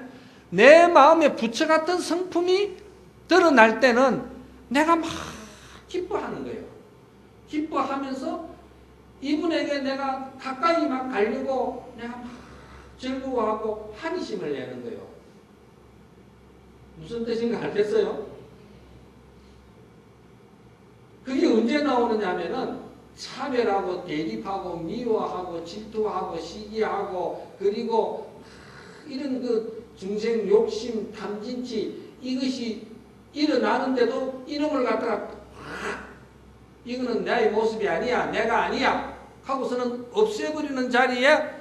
내 마음에 부처 같은 성품이 드러날 때는 내가 막 기뻐하는 거예요. 기뻐하면서 이분에게 내가 가까이 막 가려고 내가 막 즐거워하고 한심을 내는 거예요. 무슨 뜻인가 알겠어요? 그게 언제 나오느냐 하면은 차별하고 대립하고 미워하고 질투하고 시기하고 그리고 이런 그 중생 욕심 탐진치 이것이 일어나는데도 이놈을 갖다가 이거는 나의 모습이 아니야 내가 아니야 하고서는 없애버리는 자리에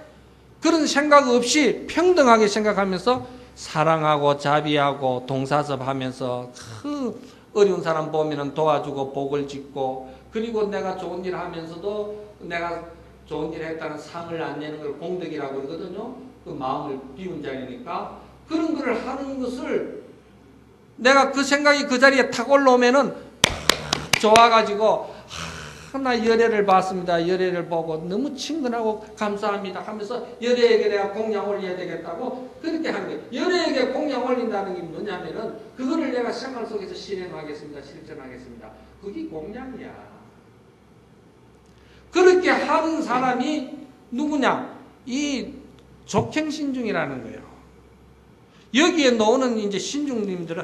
그런 생각 없이 평등하게 생각하면서 사랑하고 자비하고 동사섭하면서 그 어려운 사람 보면은 도와주고 복을 짓고 그리고 내가 좋은 일 하면서도 내가 좋은 일 했다는 상을 안 내는 걸 공덕이라고 그러거든요. 그 마음을 비운 자리니까 그런 거를 하는 것을 내가 그 생각이 그 자리에 탁 올라오면은 좋아가지고 나 열애를 봤습니다. 열애를 보고 너무 친근하고 감사합니다 하면서 열애에게 내가 공양 올려야 되겠다고 그렇게 하는 거예요. 열애에게 공양 올린다는 게 뭐냐면은 그거를 내가 생활 속에서 실행하겠습니다. 실천하겠습니다. 그게 공양이야. 그렇게 하는 사람이 누구냐? 이 족행신중이라는 거예요. 여기에 나오는 이제 신중님들은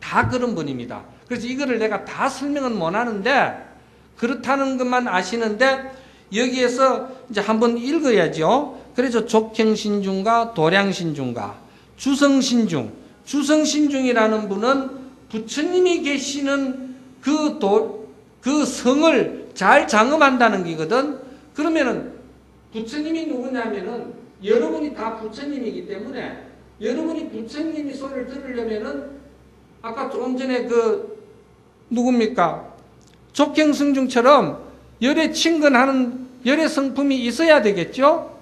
다 그런 분입니다. 그래서 이거를 내가 다 설명은 못 하는데 그렇다는 것만 아시는데 여기에서 이제 한번 읽어야죠. 그래서 족행신중과 도량신중과 주성신중. 주성신중이라는 분은 부처님이 계시는 그 성을 잘 장엄한다는 게거든. 그러면은 부처님이 누구냐면은 여러분이 다 부처님이기 때문에 여러분이 부처님이 소리를 들으려면은 아까 조금 전에 그 누굽니까? 족행승중처럼 열애 친근하는 열애 성품이 있어야 되겠죠?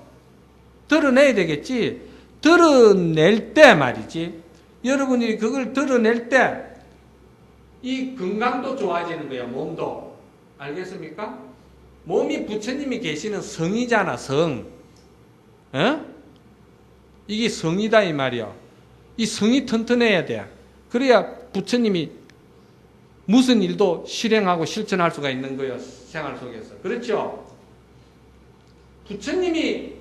드러내야 되겠지. 드러낼 때 말이지. 여러분이 그걸 드러낼 때 이 건강도 좋아지는 거야. 몸도. 알겠습니까? 몸이 부처님이 계시는 성이잖아. 성. 어? 이게 성이다 이 말이야. 이 성이 튼튼해야 돼. 그래야 부처님이 무슨 일도 실행하고 실천할 수가 있는 거예요. 생활 속에서. 그렇죠? 부처님이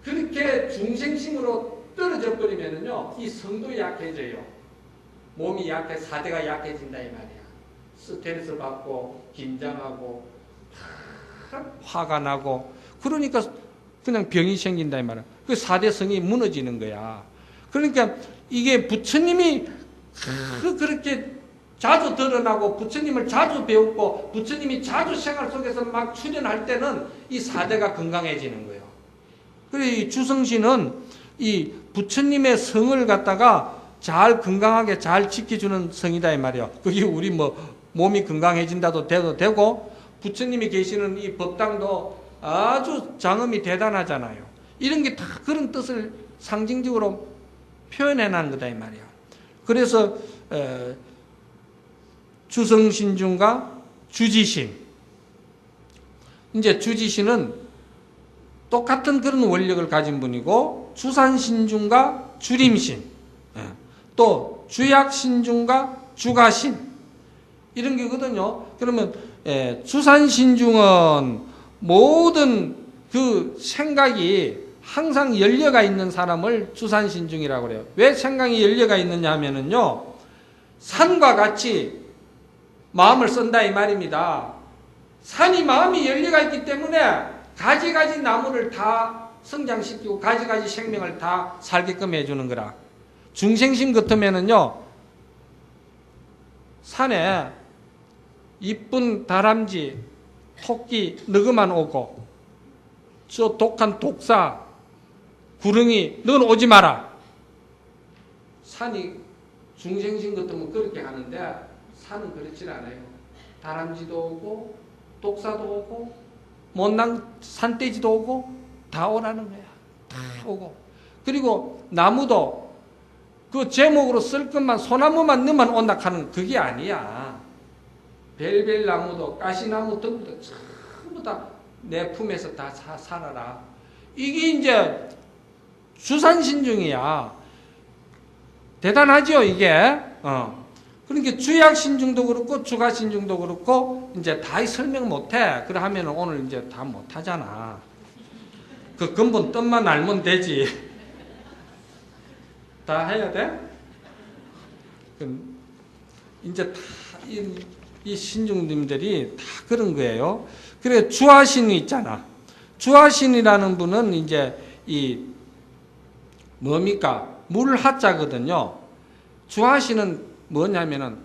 그렇게 중생심으로 떨어져 버리면은요, 이 성도 약해져요. 몸이 약해, 사대가 약해진다 이 말이야. 스트레스 받고, 긴장하고, 화가 나고, 그러니까 그냥 병이 생긴다 이 말이야. 그 사대성이 무너지는 거야. 그러니까 이게 부처님이 그렇게 자주 드러나고 부처님을 자주 배웠고 부처님이 자주 생활 속에서 막 출연할 때는 이 사대가 건강해지는 거예요. 그래서 이 주성신은 이 부처님의 성을 갖다가 잘 건강하게 잘 지켜주는 성이다 이 말이에요. 그게 우리 뭐 몸이 건강해진다도 돼도 되고 부처님이 계시는 이 법당도 아주 장엄이 대단하잖아요. 이런 게 다 그런 뜻을 상징적으로 표현해놓은 거다 이 말이에요. 그래서 주성신중과 주지신. 이제 주지신은 똑같은 그런 원력을 가진 분이고 주산신중과 주림신, 또 주약신중과 주가신 이런 게거든요. 그러면 주산신중은 모든 그 생각이 항상 연려가 있는 사람을 주산신중이라고 그래요. 왜 생각이 연려가 있느냐 하면은요, 산과 같이 마음을 쓴다 이 말입니다. 산이 마음이 연려가 있기 때문에 가지가지 나무를 다 성장시키고 가지가지 생명을 다 살게끔 해주는 거라. 중생심 같으면은요, 산에 이쁜 다람쥐, 토끼, 너그만 오고, 저 독한 독사, 구릉이, 넌 오지 마라. 산이 중생심 같으면 그렇게 하는데, 산은 그렇지 않아요. 다람쥐도 오고, 독사도 오고, 못난 산돼지도 오고, 다 오라는 거야. 다 오고. 그리고 나무도 그 제목으로 쓸 것만, 소나무만 넣으면 온다 하는 그게 아니야. 벨벨나무도, 가시나무 등도 전부 다 내 품에서 다 살아라. 이게 이제 주산신중이야. 대단하죠, 이게? 그러니까 주약신중도 그렇고, 주가신중도 그렇고, 이제 다 설명 못해. 그러면 오늘 이제 다 못하잖아. 그 근본 뜻만 알면 되지. 다 해야 돼? 이제 다, 이 신중님들이 다 그런 거예요. 그래, 주하신이 있잖아. 주하신이라는 분은 이제 뭡니까? 물하자거든요. 주하신은 뭐냐면은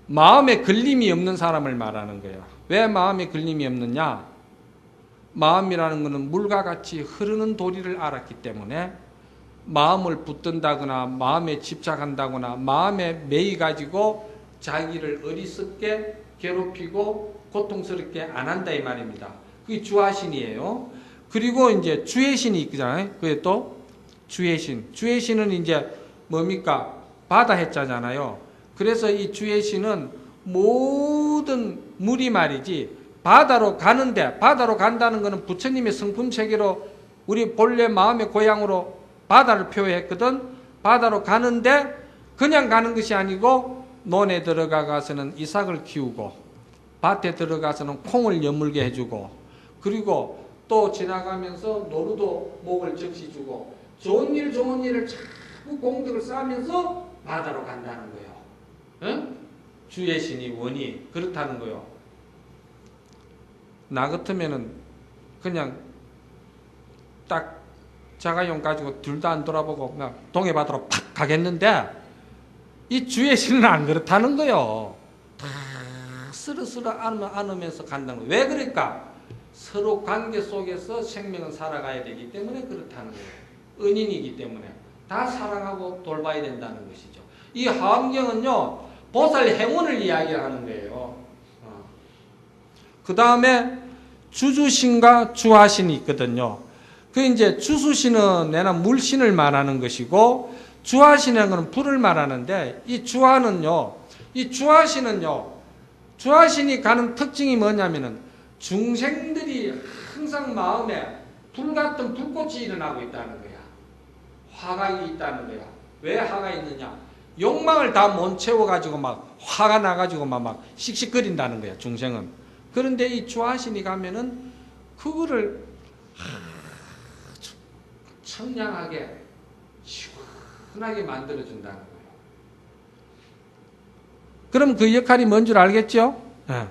마음에 걸림이 없는 사람을 말하는 거예요. 왜 마음에 걸림이 없느냐? 마음이라는 것은 물과 같이 흐르는 도리를 알았기 때문에 마음을 붙든다거나 마음에 집착한다거나 마음에 매이 가지고 자기를 어리석게 괴롭히고 고통스럽게 안 한다 이 말입니다. 그게 주하신이에요. 그리고 이제 주해신이 있잖아요. 그게 또 주해신. 주해신은 이제 뭡니까? 바다 해자잖아요. 그래서 이 주해신은 모든 물이 말이지 바다로 가는데, 바다로 간다는 것은 부처님의 성품 체계로 우리 본래 마음의 고향으로 바다를 표현했거든. 바다로 가는데 그냥 가는 것이 아니고 논에 들어가서는 이삭을 키우고 밭에 들어가서는 콩을 여물게 해주고, 그리고 또 지나가면서 노루도 목을 적시주고 좋은 일을 자꾸 공덕을 쌓으면서 바다로 간다는 거예요. 응? 주의 신이 원이 그렇다는 거예요. 나 같으면은 그냥 딱 자가용 가지고 둘 다 안 돌아보고 그냥 동해바다로 팍 가겠는데, 이 주의 신은 안 그렇다는 거예요. 다 스르스르 안으면서 간다는 거예요. 왜 그럴까? 서로 관계 속에서 생명은 살아가야 되기 때문에 그렇다는 거예요. 은인이기 때문에 다 사랑하고 돌봐야 된다는 것이죠. 이 화엄경은요, 보살 행운을 이야기하는 거예요. 그 다음에 주주신과 주하신이 있거든요. 그 이제 주수신은 내나 물신을 말하는 것이고, 주하신이라는 것은 불을 말하는데, 이 주하신이 가는 특징이 뭐냐면은 중생들이 항상 마음에 불같은 불꽃이 일어나고 있다는 거야. 화가 있다는 거야. 왜 화가 있느냐? 욕망을 다 못 채워가지고 막 화가 나가지고 막 씩씩거린다는 거야, 중생은. 그런데 이 주하신이 가면은 그거를 청량하게 시원하게 만들어준다는 거예요. 그럼 그 역할이 뭔 줄 알겠죠? 네.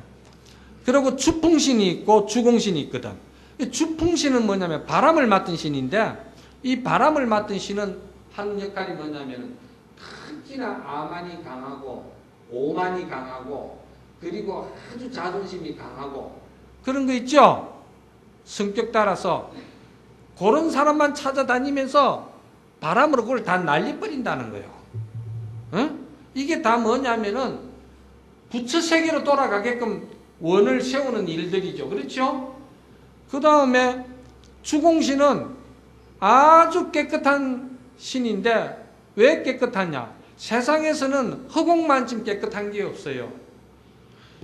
그리고 주풍신이 있고 주공신이 있거든. 이 주풍신은 뭐냐면 바람을 맡은 신인데, 이 바람을 맡은 신은 하는 역할이 뭐냐면 특히나 아만이 강하고 오만이 강하고 그리고 아주 자존심이 강하고 그런 거 있죠? 성격 따라서 그런 사람만 찾아다니면서 바람으로 그걸 다 날려버린다는 거예요. 응? 이게 다 뭐냐면은 부처 세계로 돌아가게끔 원을 세우는 일들이죠. 그렇죠? 그 다음에 주공신은 아주 깨끗한 신인데, 왜 깨끗하냐? 세상에서는 허공만큼 깨끗한 게 없어요.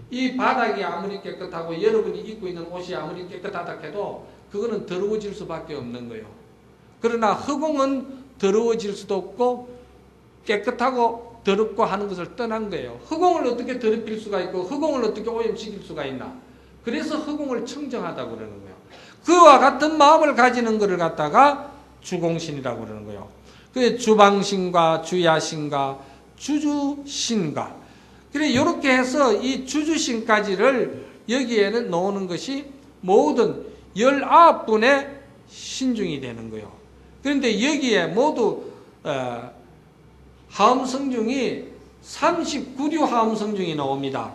이 바닥이 아무리 깨끗하고 여러분이 입고 있는 옷이 아무리 깨끗하다 해도 그거는 더러워질 수밖에 없는 거예요. 그러나 허공은 더러워질 수도 없고 깨끗하고 더럽고 하는 것을 떠난 거예요. 허공을 어떻게 더럽힐 수가 있고 허공을 어떻게 오염시킬 수가 있나. 그래서 허공을 청정하다고 그러는 거예요. 그와 같은 마음을 가지는 것을 갖다가 주공신이라고 그러는 거예요. 그 주방신과 주야신과 주주신과 그래 이렇게 해서 이 주주신까지를 여기에는 놓는 것이 모든 19분의 신중이 되는 거예요. 그런데 여기에 모두 하음성중이 39류 하음성중이 나옵니다.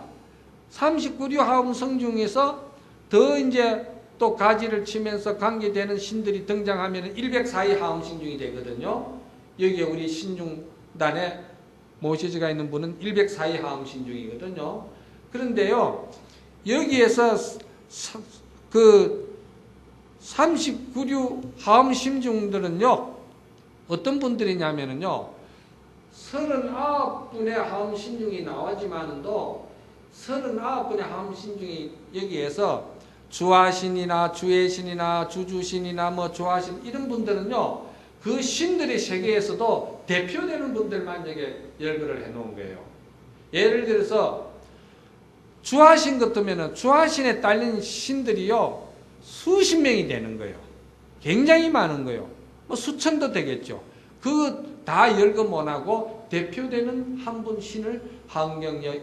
39류 하음성중에서 더 이제 또 가지를 치면서 관계되는 신들이 등장하면 104위 하음신중이 되거든요. 여기에 우리 신중단에 모시지가 있는 분은 104위 하음신중이거든요. 그런데요, 여기에서 그 39류 하음신중들은요, 어떤 분들이냐면요, 39분의 하음신중이 나오지만도 39분의 하음신중이 여기에서 주화신이나 주해신이나 주주신이나 뭐 주화신 이런 분들은요, 그 신들의 세계에서도 대표되는 분들만 여기 열거를 해 놓은 거예요. 예를 들어서 주화신 같으면은 주화신에 딸린 신들이요, 수십 명이 되는 거예요. 굉장히 많은 거예요. 뭐 수천도 되겠죠. 그 다 열거 못하고 대표되는 한 분 신을 한경역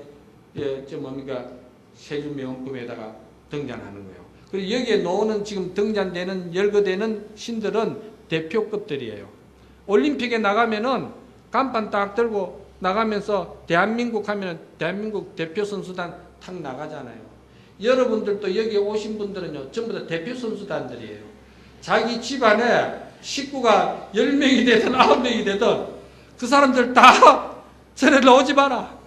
세주명품에다가 등장하는 거예요. 그리고 여기에 놓는 지금 등장되는 열거되는 신들은 대표급들이에요. 올림픽에 나가면은 간판 딱 들고 나가면서 대한민국 하면은 대한민국 대표 선수단 탁 나가잖아요. 여러분들도 여기 오신 분들은요, 전부 다 대표 선수단들이에요. 자기 집안에 식구가 10명이 되든 9명이 되든 그 사람들 다 전에 오지 마라.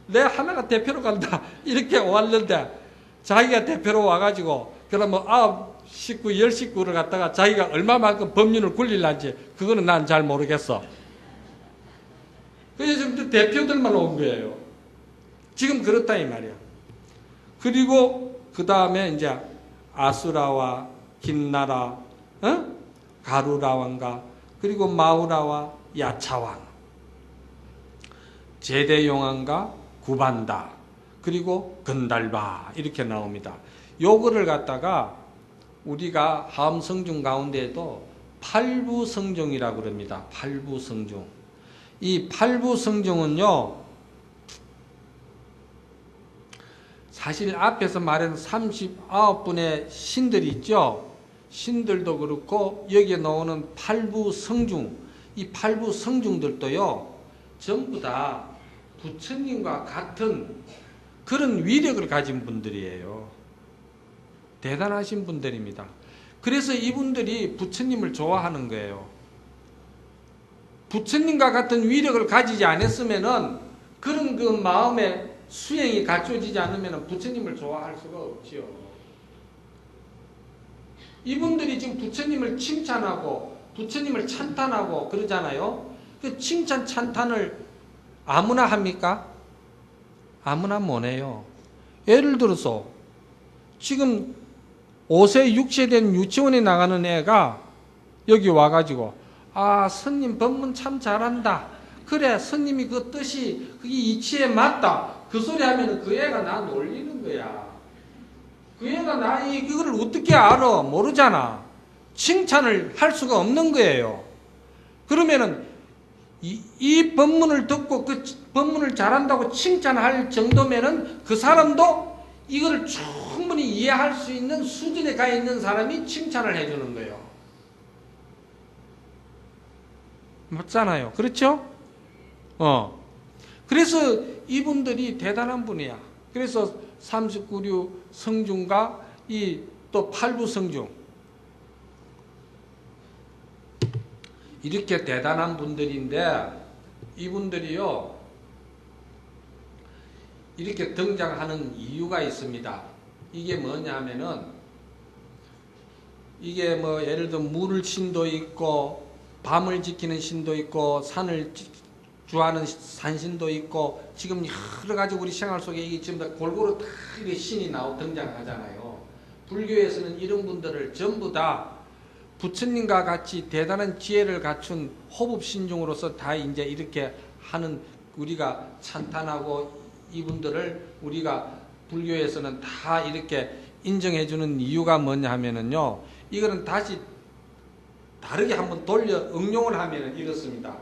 내 하나가 대표로 간다. 이렇게 왔는데 자기가 대표로 와가지고 그러면 9식구 10식구를 갖다가 자기가 얼마만큼 법률을 굴릴란지 그거는 난 잘 모르겠어. 그래서 지금 대표들만 온 거예요. 지금 그렇다 이 말이야. 그리고 그 다음에 이제 아수라와 김나라, 가루라왕과 그리고 마우라와 야차왕, 제대용왕과 구반다, 그리고 건달바 이렇게 나옵니다. 요거를 갖다가 우리가 하음성중 가운데에도 팔부성중이라고 그럽니다. 팔부성중. 이 팔부성중은요, 사실 앞에서 말한 39분의 신들이 있죠. 신들도 그렇고 여기에 나오는 팔부성중, 이 팔부성중들도요, 전부 다 부처님과 같은 그런 위력을 가진 분들이에요. 대단하신 분들입니다. 그래서 이분들이 부처님을 좋아하는 거예요. 부처님과 같은 위력을 가지지 않았으면은 그런 그 마음의 수행이 갖춰지지 않으면 부처님을 좋아할 수가 없지요. 이분들이 지금 부처님을 칭찬하고 부처님을 찬탄하고 그러잖아요. 그 칭찬 찬탄을 아무나 합니까? 아무나 못해요. 예를 들어서 지금 5세 6세 된 유치원에 나가는 애가 여기 와가지고 스님 법문 참 잘한다. 그래 스님이 그 뜻이 그게 이치에 맞다. 그 소리 하면 그 애가 나 놀리는 거야. 그 애가 나 이거를 어떻게 알아? 모르잖아. 칭찬을 할 수가 없는 거예요. 그러면은 이 법문을 듣고 그 법문을 잘한다고 칭찬할 정도면은 그 사람도 이거를 충분히 이해할 수 있는 수준에 가 있는 사람이 칭찬을 해주는 거예요. 맞잖아요. 그렇죠? 그래서 이분들이 대단한 분이야. 그래서 39류 성중과 이 또 8부 성중, 이렇게 대단한 분들인데 이분들이요, 이렇게 등장하는 이유가 있습니다. 이게 뭐냐면은 이게 뭐 예를 들어 물을 신도 있고 밤을 지키는 신도 있고 산을 주하는 산신도 있고 지금 여러 가지 우리 생활 속에 이게 지금 다 골고루 다 이렇게 신이 등장하잖아요. 불교에서는 이런 분들을 전부 다 부처님과 같이 대단한 지혜를 갖춘 호법신중으로서 다 이제 이렇게 하는, 우리가 찬탄하고 이분들을 우리가 불교에서는 다 이렇게 인정해주는 이유가 뭐냐 하면은요, 이거는 다시 다르게 한번 돌려 응용을 하면은 이렇습니다.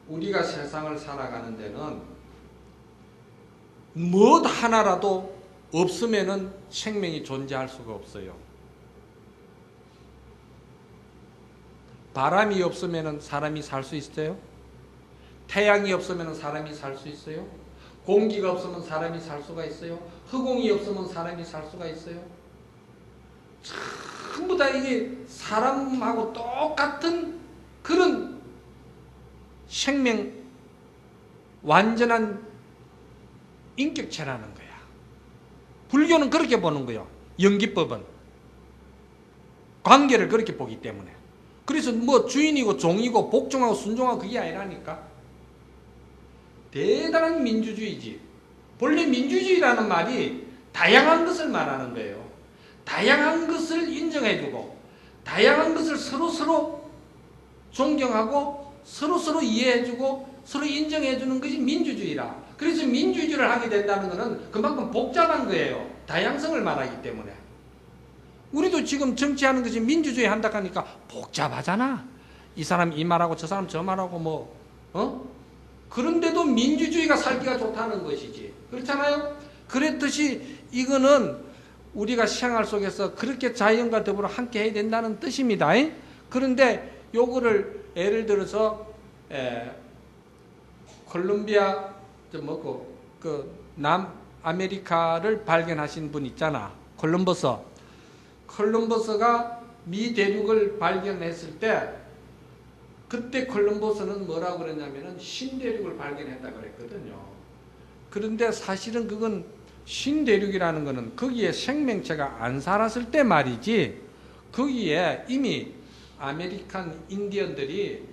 우리가 세상을 살아가는 데는 무엇 하나라도 없으면은 생명이 존재할 수가 없어요. 바람이 없으면은 사람이 살 수 있어요? 태양이 없으면은 사람이 살 수 있어요? 공기가 없으면 사람이 살 수가 있어요? 허공이 없으면 사람이 살 수가 있어요? 전부 다 이게 사람하고 똑같은 그런 생명, 완전한 인격체라는 거야. 불교는 그렇게 보는 거예요. 연기법은 관계를 그렇게 보기 때문에. 그래서 뭐 주인이고 종이고 복종하고 순종하고 그게 아니라니까. 대단한 민주주의지. 본래 민주주의라는 말이 다양한 것을 말하는 거예요. 다양한 것을 인정해주고 다양한 것을 서로 존경하고 서로 이해해주고 서로 인정해주는 것이 민주주의라. 그래서 민주주의를 하게 된다는 것은 그만큼 복잡한 거예요. 다양성을 말하기 때문에. 우리도 지금 정치하는 것이 민주주의 한다 하니까 복잡하잖아. 이 사람 이 말하고 저 사람 저 말하고 그런데도 민주주의가 살기가 좋다는 것이지. 그렇잖아요? 그랬듯이 이거는 우리가 생활 속에서 그렇게 자연과 더불어 함께 해야 된다는 뜻입니다. 그런데 요거를 예를 들어서 콜롬비아 남아메리카를 발견하신 분 있잖아. 콜럼버스가 미 대륙을 발견했을 때 그때 콜럼버스는 뭐라고 그랬냐면은 신대륙을 발견했다 그랬거든요. 그런데 사실은 그건 신대륙이라는 거는 거기에 생명체가 안 살았을 때 말이지, 거기에 이미 아메리칸 인디언들이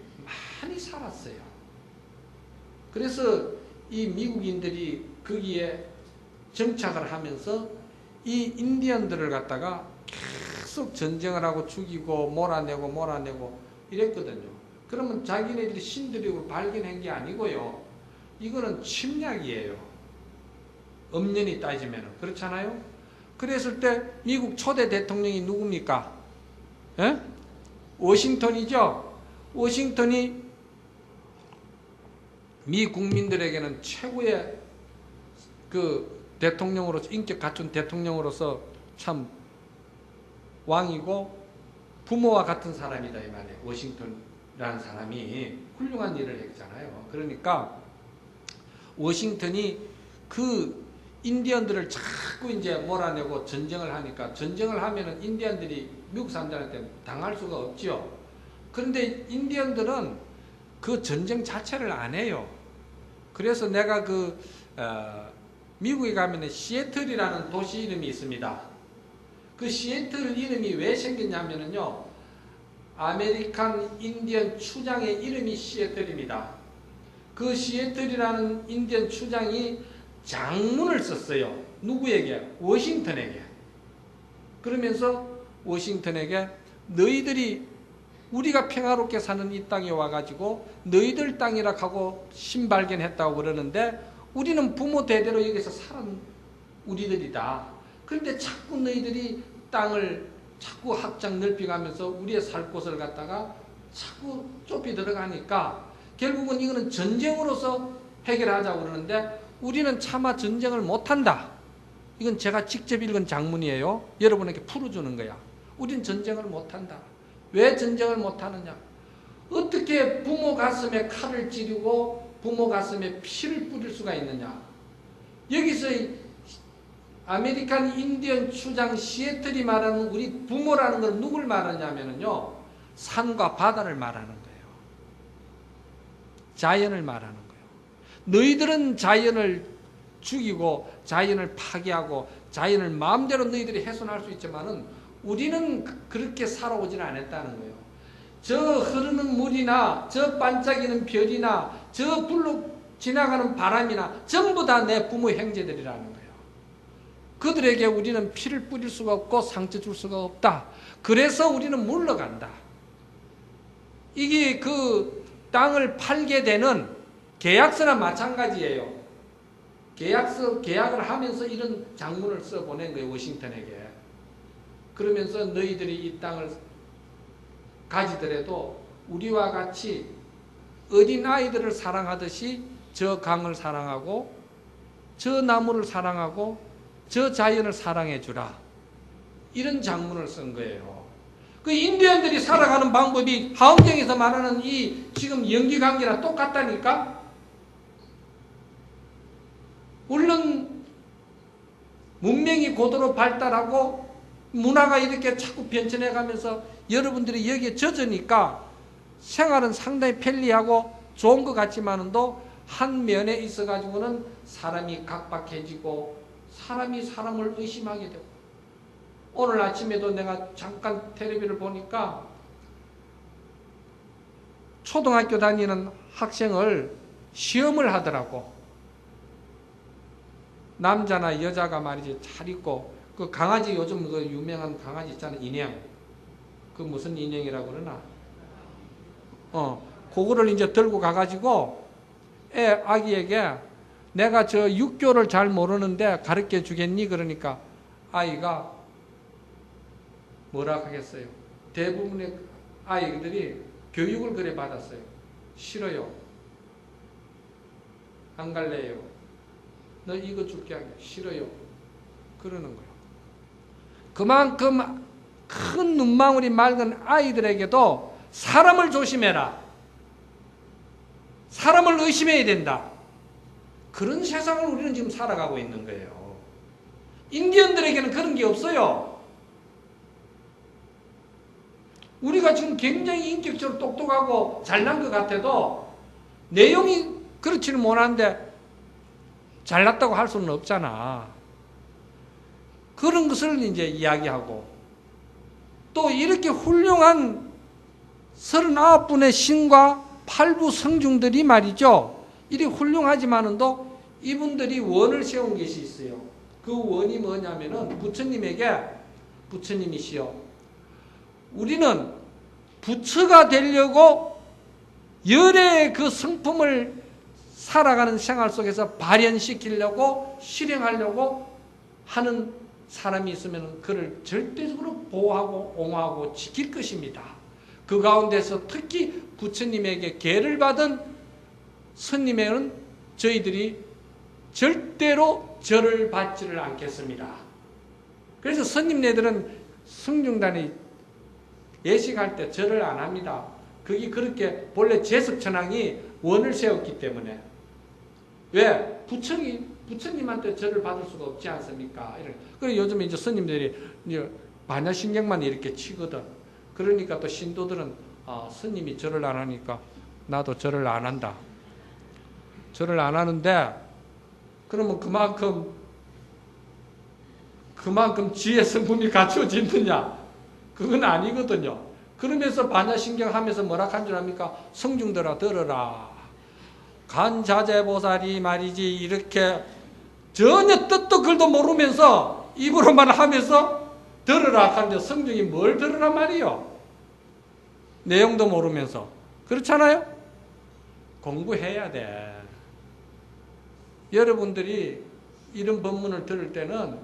많이 살았어요. 그래서 이 미국인들이 거기에 정착을 하면서 이 인디언들을 갖다가 계속 전쟁을 하고 죽이고 몰아내고 이랬거든요. 그러면 자기네들이 신대륙을 발견한 게 아니고요. 이거는 침략이에요. 엄연히 따지면. 그렇잖아요? 그랬을 때 미국 초대 대통령이 누굽니까? 워싱턴이죠? 워싱턴이 미 국민들에게는 최고의 그 대통령으로서, 인격 갖춘 대통령으로서 참 왕이고 부모와 같은 사람이다 이 말이에요. 워싱턴이라는 사람이 훌륭한 일을 했잖아요. 그러니까 워싱턴이 그 인디언들을 자꾸 이제 몰아내고 전쟁을 하니까, 전쟁을 하면은 인디언들이 미국 사람들한테 당할 수가 없죠. 그런데 인디언들은 그 전쟁 자체를 안 해요. 그래서 내가 미국에 가면은 시애틀이라는 도시 이름이 있습니다. 그 시애틀 이름이 왜 생겼냐면은요, 아메리칸 인디언 추장의 이름이 시애틀입니다. 그 시애틀이라는 인디언 추장이 장문을 썼어요. 누구에게? 워싱턴에게. 그러면서 워싱턴에게 너희들이 우리가 평화롭게 사는 이 땅에 와가지고 너희들 땅이라 하고 신발견했다고 그러는데 우리는 부모 대대로 여기서 살은 우리들이다. 그런데 자꾸 너희들이 땅을 자꾸 확장 넓혀가면서 우리의 살 곳을 갖다가 자꾸 좁히 들어가니까 결국은 이거는 전쟁으로서 해결하자고 그러는데 우리는 차마 전쟁을 못한다. 이건 제가 직접 읽은 장문이에요. 여러분에게 풀어주는 거야. 우린 전쟁을 못한다. 왜 전쟁을 못하느냐? 어떻게 부모 가슴에 칼을 찌르고 부모 가슴에 피를 뿌릴 수가 있느냐? 여기서 아메리칸 인디언 추장 시애틀이 말하는 우리 부모라는 건 누굴 말하냐면요, 산과 바다를 말하는 거예요. 자연을 말하는 거예요. 너희들은 자연을 죽이고 자연을 파괴하고 자연을 마음대로 너희들이 훼손할 수 있지만은 우리는 그렇게 살아오지는 않았다는 거예요. 저 흐르는 물이나 저 반짝이는 별이나 저 불로 지나가는 바람이나 전부 다 내 부모 형제들이라는 거예요. 그들에게 우리는 피를 뿌릴 수가 없고 상처 줄 수가 없다. 그래서 우리는 물러간다. 이게 그 땅을 팔게 되는 계약서나 마찬가지예요. 계약을 하면서 이런 장문을 써 보낸 거예요, 워싱턴에게. 그러면서 너희들이 이 땅을 가지더라도 우리와 같이 어린 아이들을 사랑하듯이 저 강을 사랑하고 저 나무를 사랑하고 저 자연을 사랑해 주라. 이런 장문을 쓴 거예요. 그 인디언들이 살아가는 방법이 하원경에서 말하는 이 지금 연기관계랑 똑같다니까? 물론 문명이 고도로 발달하고 문화가 이렇게 자꾸 변천해 가면서 여러분들이 여기에 젖으니까 생활은 상당히 편리하고 좋은 것 같지만도 한 면에 있어 가지고는 사람이 각박해지고 사람이 사람을 의심하게 되고, 오늘 아침에도 내가 잠깐 텔레비를 보니까 초등학교 다니는 학생을 시험을 하더라고. 남자나 여자가 말이지 잘 있고, 그 강아지 요즘 그 유명한 강아지 있잖아, 인형. 그 무슨 인형이라고 그러나? 그거를 이제 들고 가가지고 아기에게 내가 저 육교를 잘 모르는데 가르쳐 주겠니? 그러니까 아이가 뭐라 하겠어요? 대부분의 아이들이 교육을 그래 받았어요. 싫어요. 안 갈래요. 너 이거 줄게 하게. 싫어요. 그러는 거예요. 그만큼 큰 눈망울이 맑은 아이들에게도 사람을 조심해라. 사람을 의심해야 된다. 그런 세상을 우리는 지금 살아가고 있는 거예요. 인디언들에게는 그런 게 없어요. 우리가 지금 굉장히 인격적으로 똑똑하고 잘난 것 같아도 내용이 그렇지는 못한데 잘났다고 할 수는 없잖아. 그런 것을 이제 이야기하고, 또 이렇게 훌륭한 39분의 신과 8부 성중들이 말이죠. 이리 훌륭하지만은도 이분들이 원을 세운 것이 있어요. 그 원이 뭐냐면은 부처님에게, 부처님이시여, 우리는 부처가 되려고 열의 그 성품을 살아가는 생활 속에서 발현시키려고 실행하려고 하는 사람이 있으면 그를 절대적으로 보호하고 옹호하고 지킬 것입니다. 그 가운데서 특히 부처님에게 계를 받은 스님에게는 저희들이 절대로 절을 받지를 않겠습니다. 그래서 스님네들은 성중단이 예식할 때 절을 안 합니다. 그게 그렇게 본래 제석천왕이 원을 세웠기 때문에. 왜? 부처님한테 절을 받을 수가 없지 않습니까? 그래서 요즘에 이제 스님들이 반야신경만 이렇게 치거든. 그러니까 또 신도들은 스님이 절을 안 하니까 나도 절을 안 한다. 절을 안 하는데, 그러면 그만큼 지혜 성품이 갖춰지느냐? 그건 아니거든요. 그러면서 반야신경 하면서 뭐라 한 줄 압니까? 성중들아 들어라. 간자재보살이 말이지 이렇게 전혀 뜻도 글도 모르면서 입으로만 하면서 들으라 하는데 성중이 뭘 들으란 말이요? 내용도 모르면서. 그렇잖아요? 공부해야 돼. 여러분들이 이런 법문을 들을 때는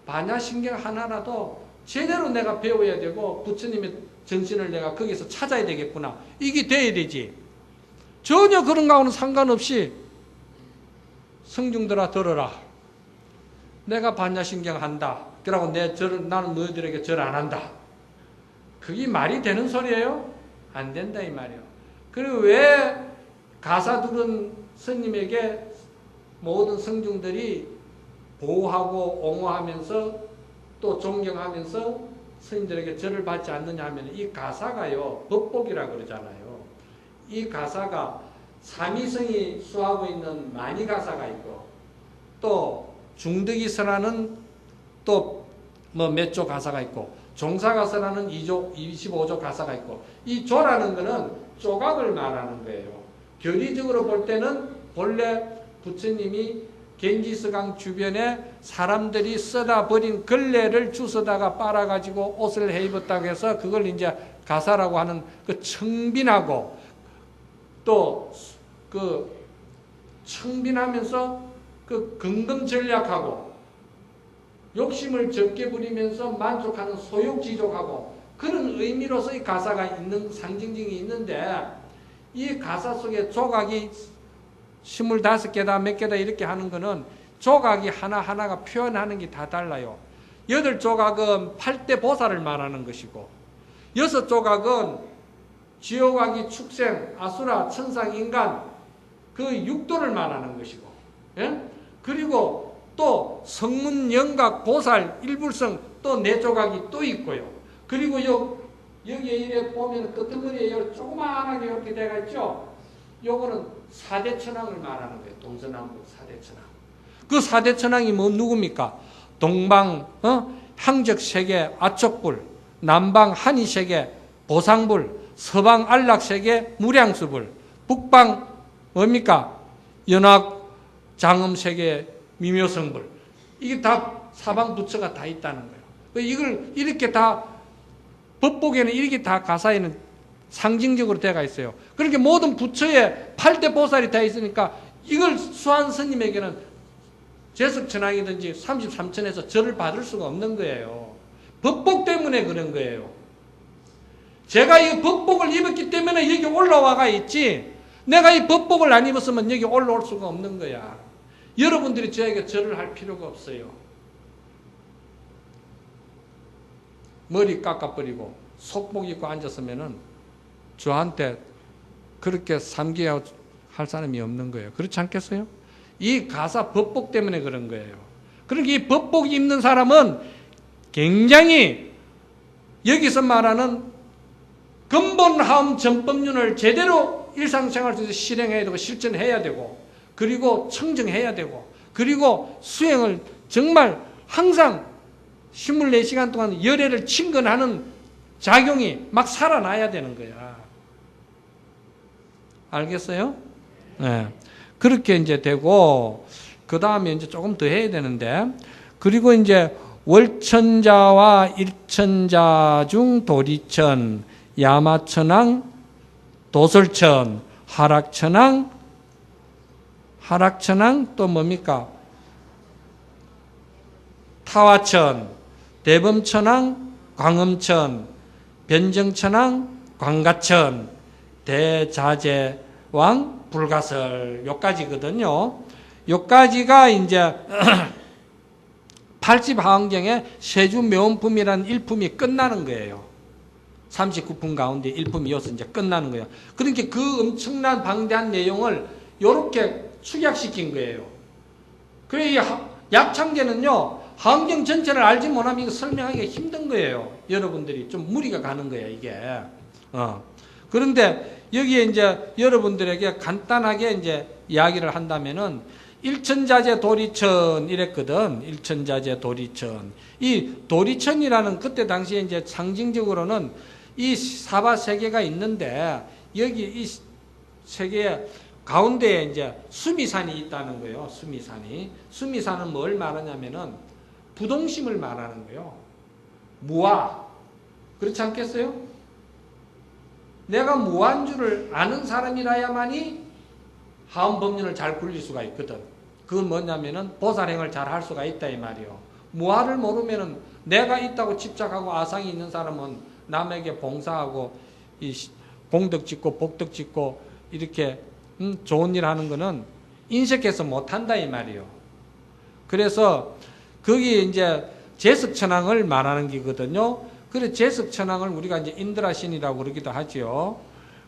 반야신경 하나라도 제대로 내가 배워야 되고 부처님의 정신을 내가 거기서 찾아야 되겠구나. 이게 돼야 되지. 전혀 그런 거하고는 상관없이 성중들아 들어라. 내가 반야신경 한다. 그러고 나는 너희들에게 절 안 한다. 그게 말이 되는 소리예요? 안 된다 이 말이에요. 그리고 왜 가사들은 스님에게 모든 성중들이 보호하고 옹호하면서 또 존경하면서 스님들에게 절을 받지 않느냐 하면 이 가사가요 법복이라고 그러잖아요. 이 가사가 삼위성이 수하고 있는 마니가사가 있고 또 중득이서라는 또 뭐 몇 조 가사가 있고 종사가서라는 25조 가사가 있고, 이 조라는 거는 조각을 말하는 거예요. 교리적으로 볼 때는 본래 부처님이 겐지스강 주변에 사람들이 써다 버린 걸레를 주워다가 빨아가지고 옷을 해 입었다고 해서 그걸 이제 가사라고 하는 그 청빈하고 또 그 청빈하면서 그 긍정전략하고 욕심을 적게 부리면서 만족하는 소욕지족하고 그런 의미로서 이 가사가 있는 상징적이 있는데 이 가사 속에 조각이 25개다 몇 개다 이렇게 하는 거는 조각이 하나하나가 표현하는 게 다 달라요. 8조각은 8대 보살을 말하는 것이고 6조각은 지옥아기 축생, 아수라, 천상, 인간 그 육도를 말하는 것이고 예? 그리고 또 성문, 영각, 보살, 일불성 또 4조각이 또 있고요. 그리고 여기에 이래 보면 끄트머리에 조그마하게 이렇게 되어 있죠. 요거는 4대 천왕을 말하는 거예요. 동서남북 4대 천왕. 그 4대 천왕이 누굽니까? 동방 항적세계 아촉불, 남방 한의세계 보상불, 서방 안락세계 무량수불, 북방 뭡니까? 연학 장음세계 미묘성불. 이게 다 사방 부처가 다 있다는 거예요. 이걸 이렇게 다 법복에는 이렇게 다 가사에는 상징적으로 되어 있어요. 그렇게 모든 부처에 8대 보살이 되어 있으니까 이걸 수한 스님에게는 제석천왕이든지 33천에서 절을 받을 수가 없는 거예요. 법복 때문에 그런 거예요. 제가 이 법복을 입었기 때문에 여기 올라와가 있지 내가 이 법복을 안 입었으면 여기 올라올 수가 없는 거야. 여러분들이 저에게 절을 할 필요가 없어요. 머리 깎아버리고 속복 입고 앉았으면은 저한테 그렇게 삼기할 사람이 없는 거예요. 그렇지 않겠어요? 이 가사 법복 때문에 그런 거예요. 그러니까 이 법복 입는 사람은 굉장히 여기서 말하는 근본하음 전법륜을 제대로 일상생활 속에서 실행해야 되고 실천해야 되고 그리고 청정해야 되고 그리고 수행을 정말 항상 24시간 동안 열애를 친근하는 작용이 막 살아나야 되는 거야. 알겠어요? 네. 그렇게 이제 되고, 그 다음에 이제 조금 더 해야 되는데, 그리고 이제 월천자와 일천자 중 도리천, 야마천왕, 도설천, 하락천왕 또 뭡니까? 타화천, 대범천왕, 광음천, 변정천왕, 광가천, 대자재왕, 불가설 요까지거든요. 요까지가 이제 80하왕경의 세주묘원품이라는 일품이 끝나는 거예요. 39품 가운데 일품이 이어서 이제 끝나는 거예요. 그러니까 그 엄청난 방대한 내용을 요렇게 축약시킨 거예요. 그래 이 약창계는요. 하왕경 전체를 알지 못하면 이거 설명하기가 힘든 거예요. 여러분들이 좀 무리가 가는 거예요, 이게. 그런데 여기에 이제 여러분들에게 간단하게 이제 이야기를 한다면은 일천자재 도리천 이랬거든. 일천자재 도리천. 이 도리천이라는 그때 당시에 이제 상징적으로는 이 사바 세계가 있는데 여기 이 세계에 가운데에 이제 수미산이 있다는 거예요. 수미산이. 수미산은 뭘 말하냐면은 부동심을 말하는 거예요. 무아. 그렇지 않겠어요? 내가 무한 줄을 아는 사람이라야만이 하음 법륜을 잘 굴릴 수가 있거든. 그건 뭐냐면은 보살행을 잘 할 수가 있다 이 말이요. 무아를 모르면은 내가 있다고 집착하고 아상이 있는 사람은 남에게 봉사하고 이 공덕 짓고 복덕 짓고 이렇게 좋은 일 하는 거는 인색해서 못한다 이 말이요. 그래서 거기 이제 제석천왕을 말하는 기거든요. 그래 제석천왕을 우리가 이제 인드라신이라고 그러기도 하지요.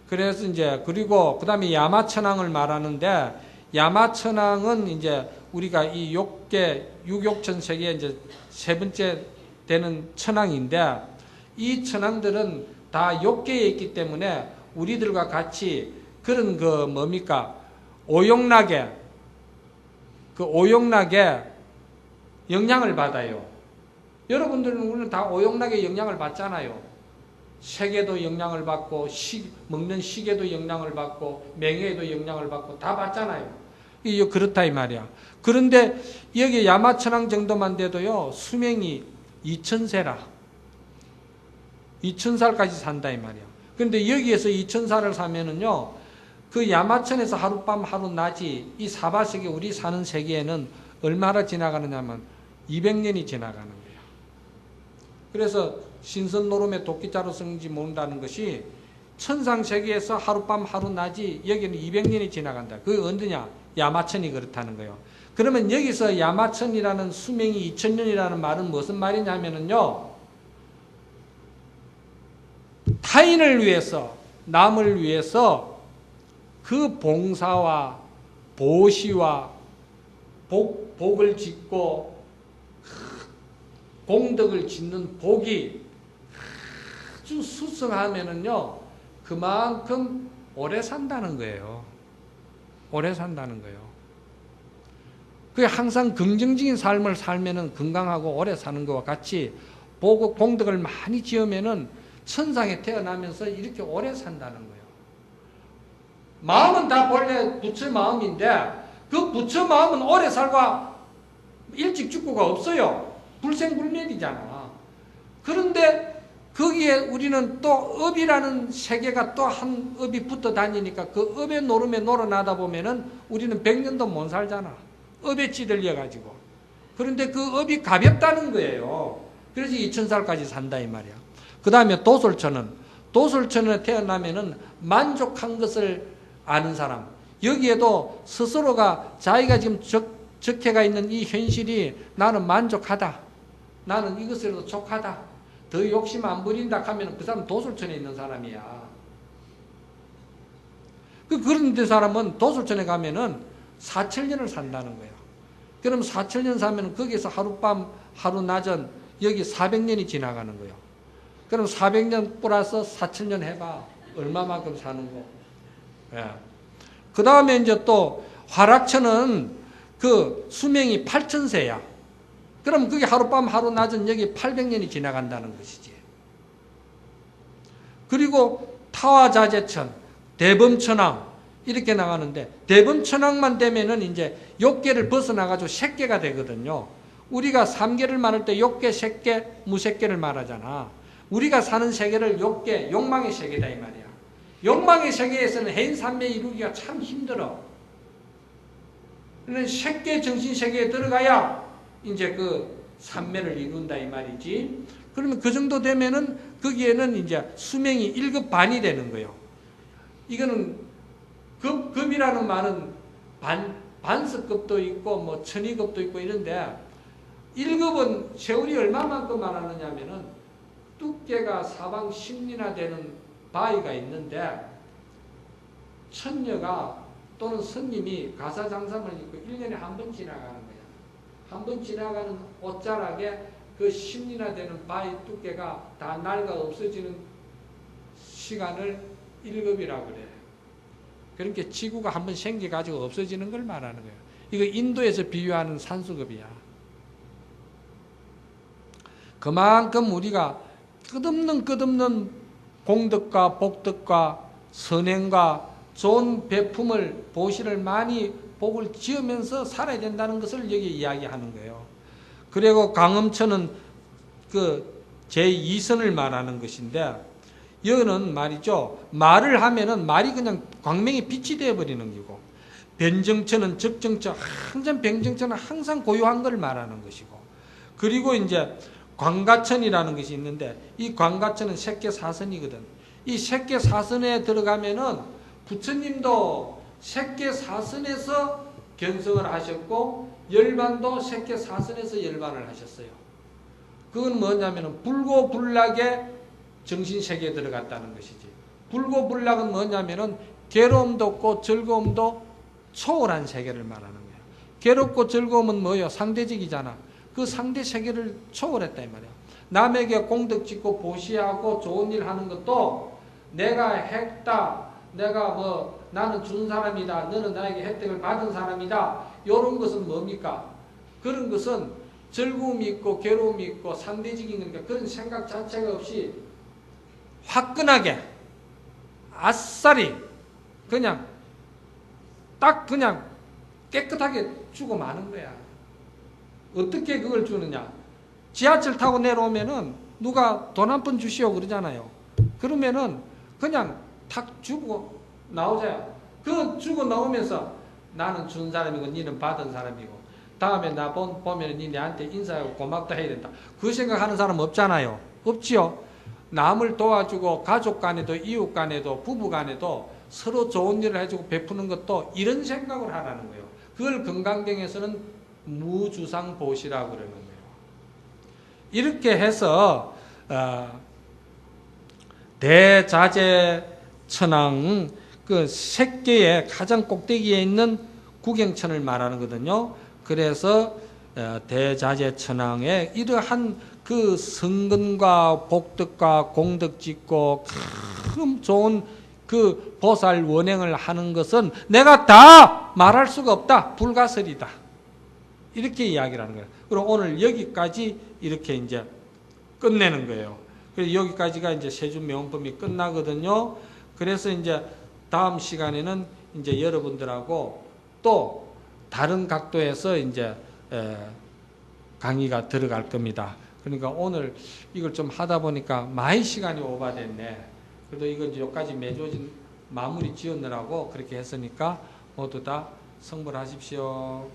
그래서 이제 그리고 그다음에 야마천왕을 말하는데 야마천왕은 이제 우리가 이 육욕천 세계에 이제 세 번째 되는 천왕인데 이 천왕들은 다 욕계에 있기 때문에 우리들과 같이 그런 그 뭡니까 오용락에 영향을 받아요. 여러분들은 우리는 다 오용락의 영향을 받잖아요. 세계도 영향을 받고 먹는 시계도 영향을 받고 명예에도 영향을 받고 다 받잖아요. 이 그렇다 이 말이야. 그런데 여기 야마천왕 정도만 돼도요 수명이 2000세라. 2000살까지 산다 이 말이야. 그런데 여기에서 2000살을 사면은요 그 야마천에서 하룻밤 하룻낮이 이 사바세계 우리 사는 세계에는 얼마나 지나가느냐면 200년이 지나가는 거예요. 그래서 신선노름의 도끼자루 성지 모른다는 것이 천상세계에서 하룻밤 하룻낮이 여기는 200년이 지나간다. 그게 언제냐? 야마천이 그렇다는 거예요. 그러면 여기서 야마천이라는 수명이 2000년이라는 말은 무슨 말이냐면요 타인을 위해서 남을 위해서 그 봉사와 보시와 복을 짓고 공덕을 짓는 복이 아주 수승하면은요 그만큼 오래 산다는 거예요. 오래 산다는 거예요. 그게 항상 긍정적인 삶을 살면은 건강하고 오래 사는 것과 같이 보고 공덕을 많이 지으면은 천상에 태어나면서 이렇게 오래 산다는 거예요. 마음은 다 본래 부처 마음인데 그 부처 마음은 오래 살고 일찍 죽고가 없어요. 불생불멸이잖아. 그런데 거기에 우리는 또 업이라는 세계가 또 한 업이 붙어 다니니까 그 업의 노름에 놀아나다 보면은 우리는 100년도 못 살잖아. 업에 찌들려가지고. 그런데 그 업이 가볍다는 거예요. 그래서 2000살까지 산다 이 말이야. 그 다음에 도솔천에 태어나면은 만족한 것을 아는 사람. 여기에도 스스로가 자기가 지금 적해가 있는 이 현실이 나는 만족하다. 나는 이것으로도 족하다. 더 욕심 안 부린다 하면 그 사람은 도솔천에 있는 사람이야. 그런데 사람은 도솔천에 가면은 4000년을 산다는 거야. 그럼 4000년 사면 거기서 하룻밤 하루낮은 여기 400년이 지나가는 거예요. 그럼 400년 플러스 4000년 해봐. 얼마만큼 사는 거. 예. 그 다음에 이제 또 화락천은 그 수명이 8000세야. 그럼 그게 하룻밤 하루낮은 여기 800년이 지나간다는 것이지. 그리고 타화자재천, 대범천왕 이렇게 나가는데 대범천왕만 되면은 이제 욕계를 벗어나가지고 색계가 되거든요. 우리가 삼계를 말할 때 욕계, 색계, 무색계를 말하잖아. 우리가 사는 세계를 욕계, 욕망의 세계다 이 말이야. 욕망의 세계에서는 해인삼매 이루기가 참 힘들어. 그러니까 색계 정신세계에 들어가야 이제 그 삼매를 이룬다 이 말이지. 그러면 그 정도 되면은 거기에는 이제 수명이 1급 반이 되는 거예요. 이거는 급이라는 말은 반석급도 있고 뭐 천위급도 있고 이런데 1급은 세월이 얼마만큼 말하느냐면은 두께가 사방 10리나 되는 바위가 있는데 천녀가 또는 스님이 가사장삼을 입고 1년에 한 번 지나가는 거야. 한 번 지나가는 옷자락에 그 10리나 되는 바위 두께가 다 낡아 없어지는 시간을 1급이라고 그래. 그러니까 지구가 한번 생겨가지고 없어지는 걸 말하는 거예요. 이거 인도에서 비유하는 산수급이야. 그만큼 우리가 끝없는 공덕과 복덕과 선행과 좋은 배품을 보시를 많이 복을 지으면서 살아야 된다는 것을 여기 이야기하는 거예요. 그리고 강음천은 그 제2선을 말하는 것인데 여기는 말이죠. 말을 하면은 말이 그냥 광명이 빛이 되어버리는 거고 변정천은 적정천 항상 변정천은 항상 고요한 걸 말하는 것이고 그리고 이제 광가천이라는 것이 있는데 이 광가천은 색계사선이거든. 이 색계사선에 들어가면은 부처님도 색계사선에서 견성을 하셨고 열반도 색계사선에서 열반을 하셨어요. 그건 뭐냐면은 불고불락의 정신세계에 들어갔다는 것이지. 불고불락은 뭐냐면은 괴로움도 없고 즐거움도 초월한 세계를 말하는 거야. 괴롭고 즐거움은 뭐예요? 상대적이잖아. 그 상대 세계를 초월했다 이 말이야. 남에게 공덕 짓고 보시하고 좋은 일 하는 것도 내가 했다. 내가 뭐 나는 준 사람이다. 너는 나에게 혜택을 받은 사람이다. 이런 것은 뭡니까? 그런 것은 즐거움이 있고 괴로움이 있고 상대적인 거니까 그런 생각 자체가 없이 화끈하게 아싸리 그냥 딱 그냥 깨끗하게 주고 마는 거야. 어떻게 그걸 주느냐? 지하철 타고 내려오면은 누가 돈 한 푼 주시오 그러잖아요. 그러면은 그냥 탁 주고 나오자요. 그 주고 나오면서 나는 준 사람이고 니는 받은 사람이고 다음에 나 보면 니 내한테 인사하고 고맙다 해야 된다. 그 생각하는 사람 없잖아요. 없지요. 남을 도와주고 가족 간에도 이웃 간에도 부부 간에도 서로 좋은 일을 해주고 베푸는 것도 이런 생각을 하라는 거예요. 그걸 건강경에서는 무주상보시라고 그러는 거예요. 이렇게 해서 대자재천왕 그 색계의 가장 꼭대기에 있는 구경천을 말하는 거거든요. 그래서 대자재천왕의 이러한 그 성근과 복덕과 공덕 짓고 참 좋은 그 보살 원행을 하는 것은 내가 다 말할 수가 없다. 불가설이다. 이렇게 이야기를 하는 거예요. 그리고 오늘 여기까지 이렇게 이제 끝내는 거예요. 그래서 여기까지가 이제 세준명언법이 끝나거든요. 그래서 이제 다음 시간에는 이제 여러분들하고 또 다른 각도에서 이제 강의가 들어갈 겁니다. 그러니까 오늘 이걸 좀 하다 보니까 많이 시간이 오버됐네. 그래도 이건 이제 여기까지 매조진 마무리 지었느라고 그렇게 했으니까 모두 다 성불하십시오.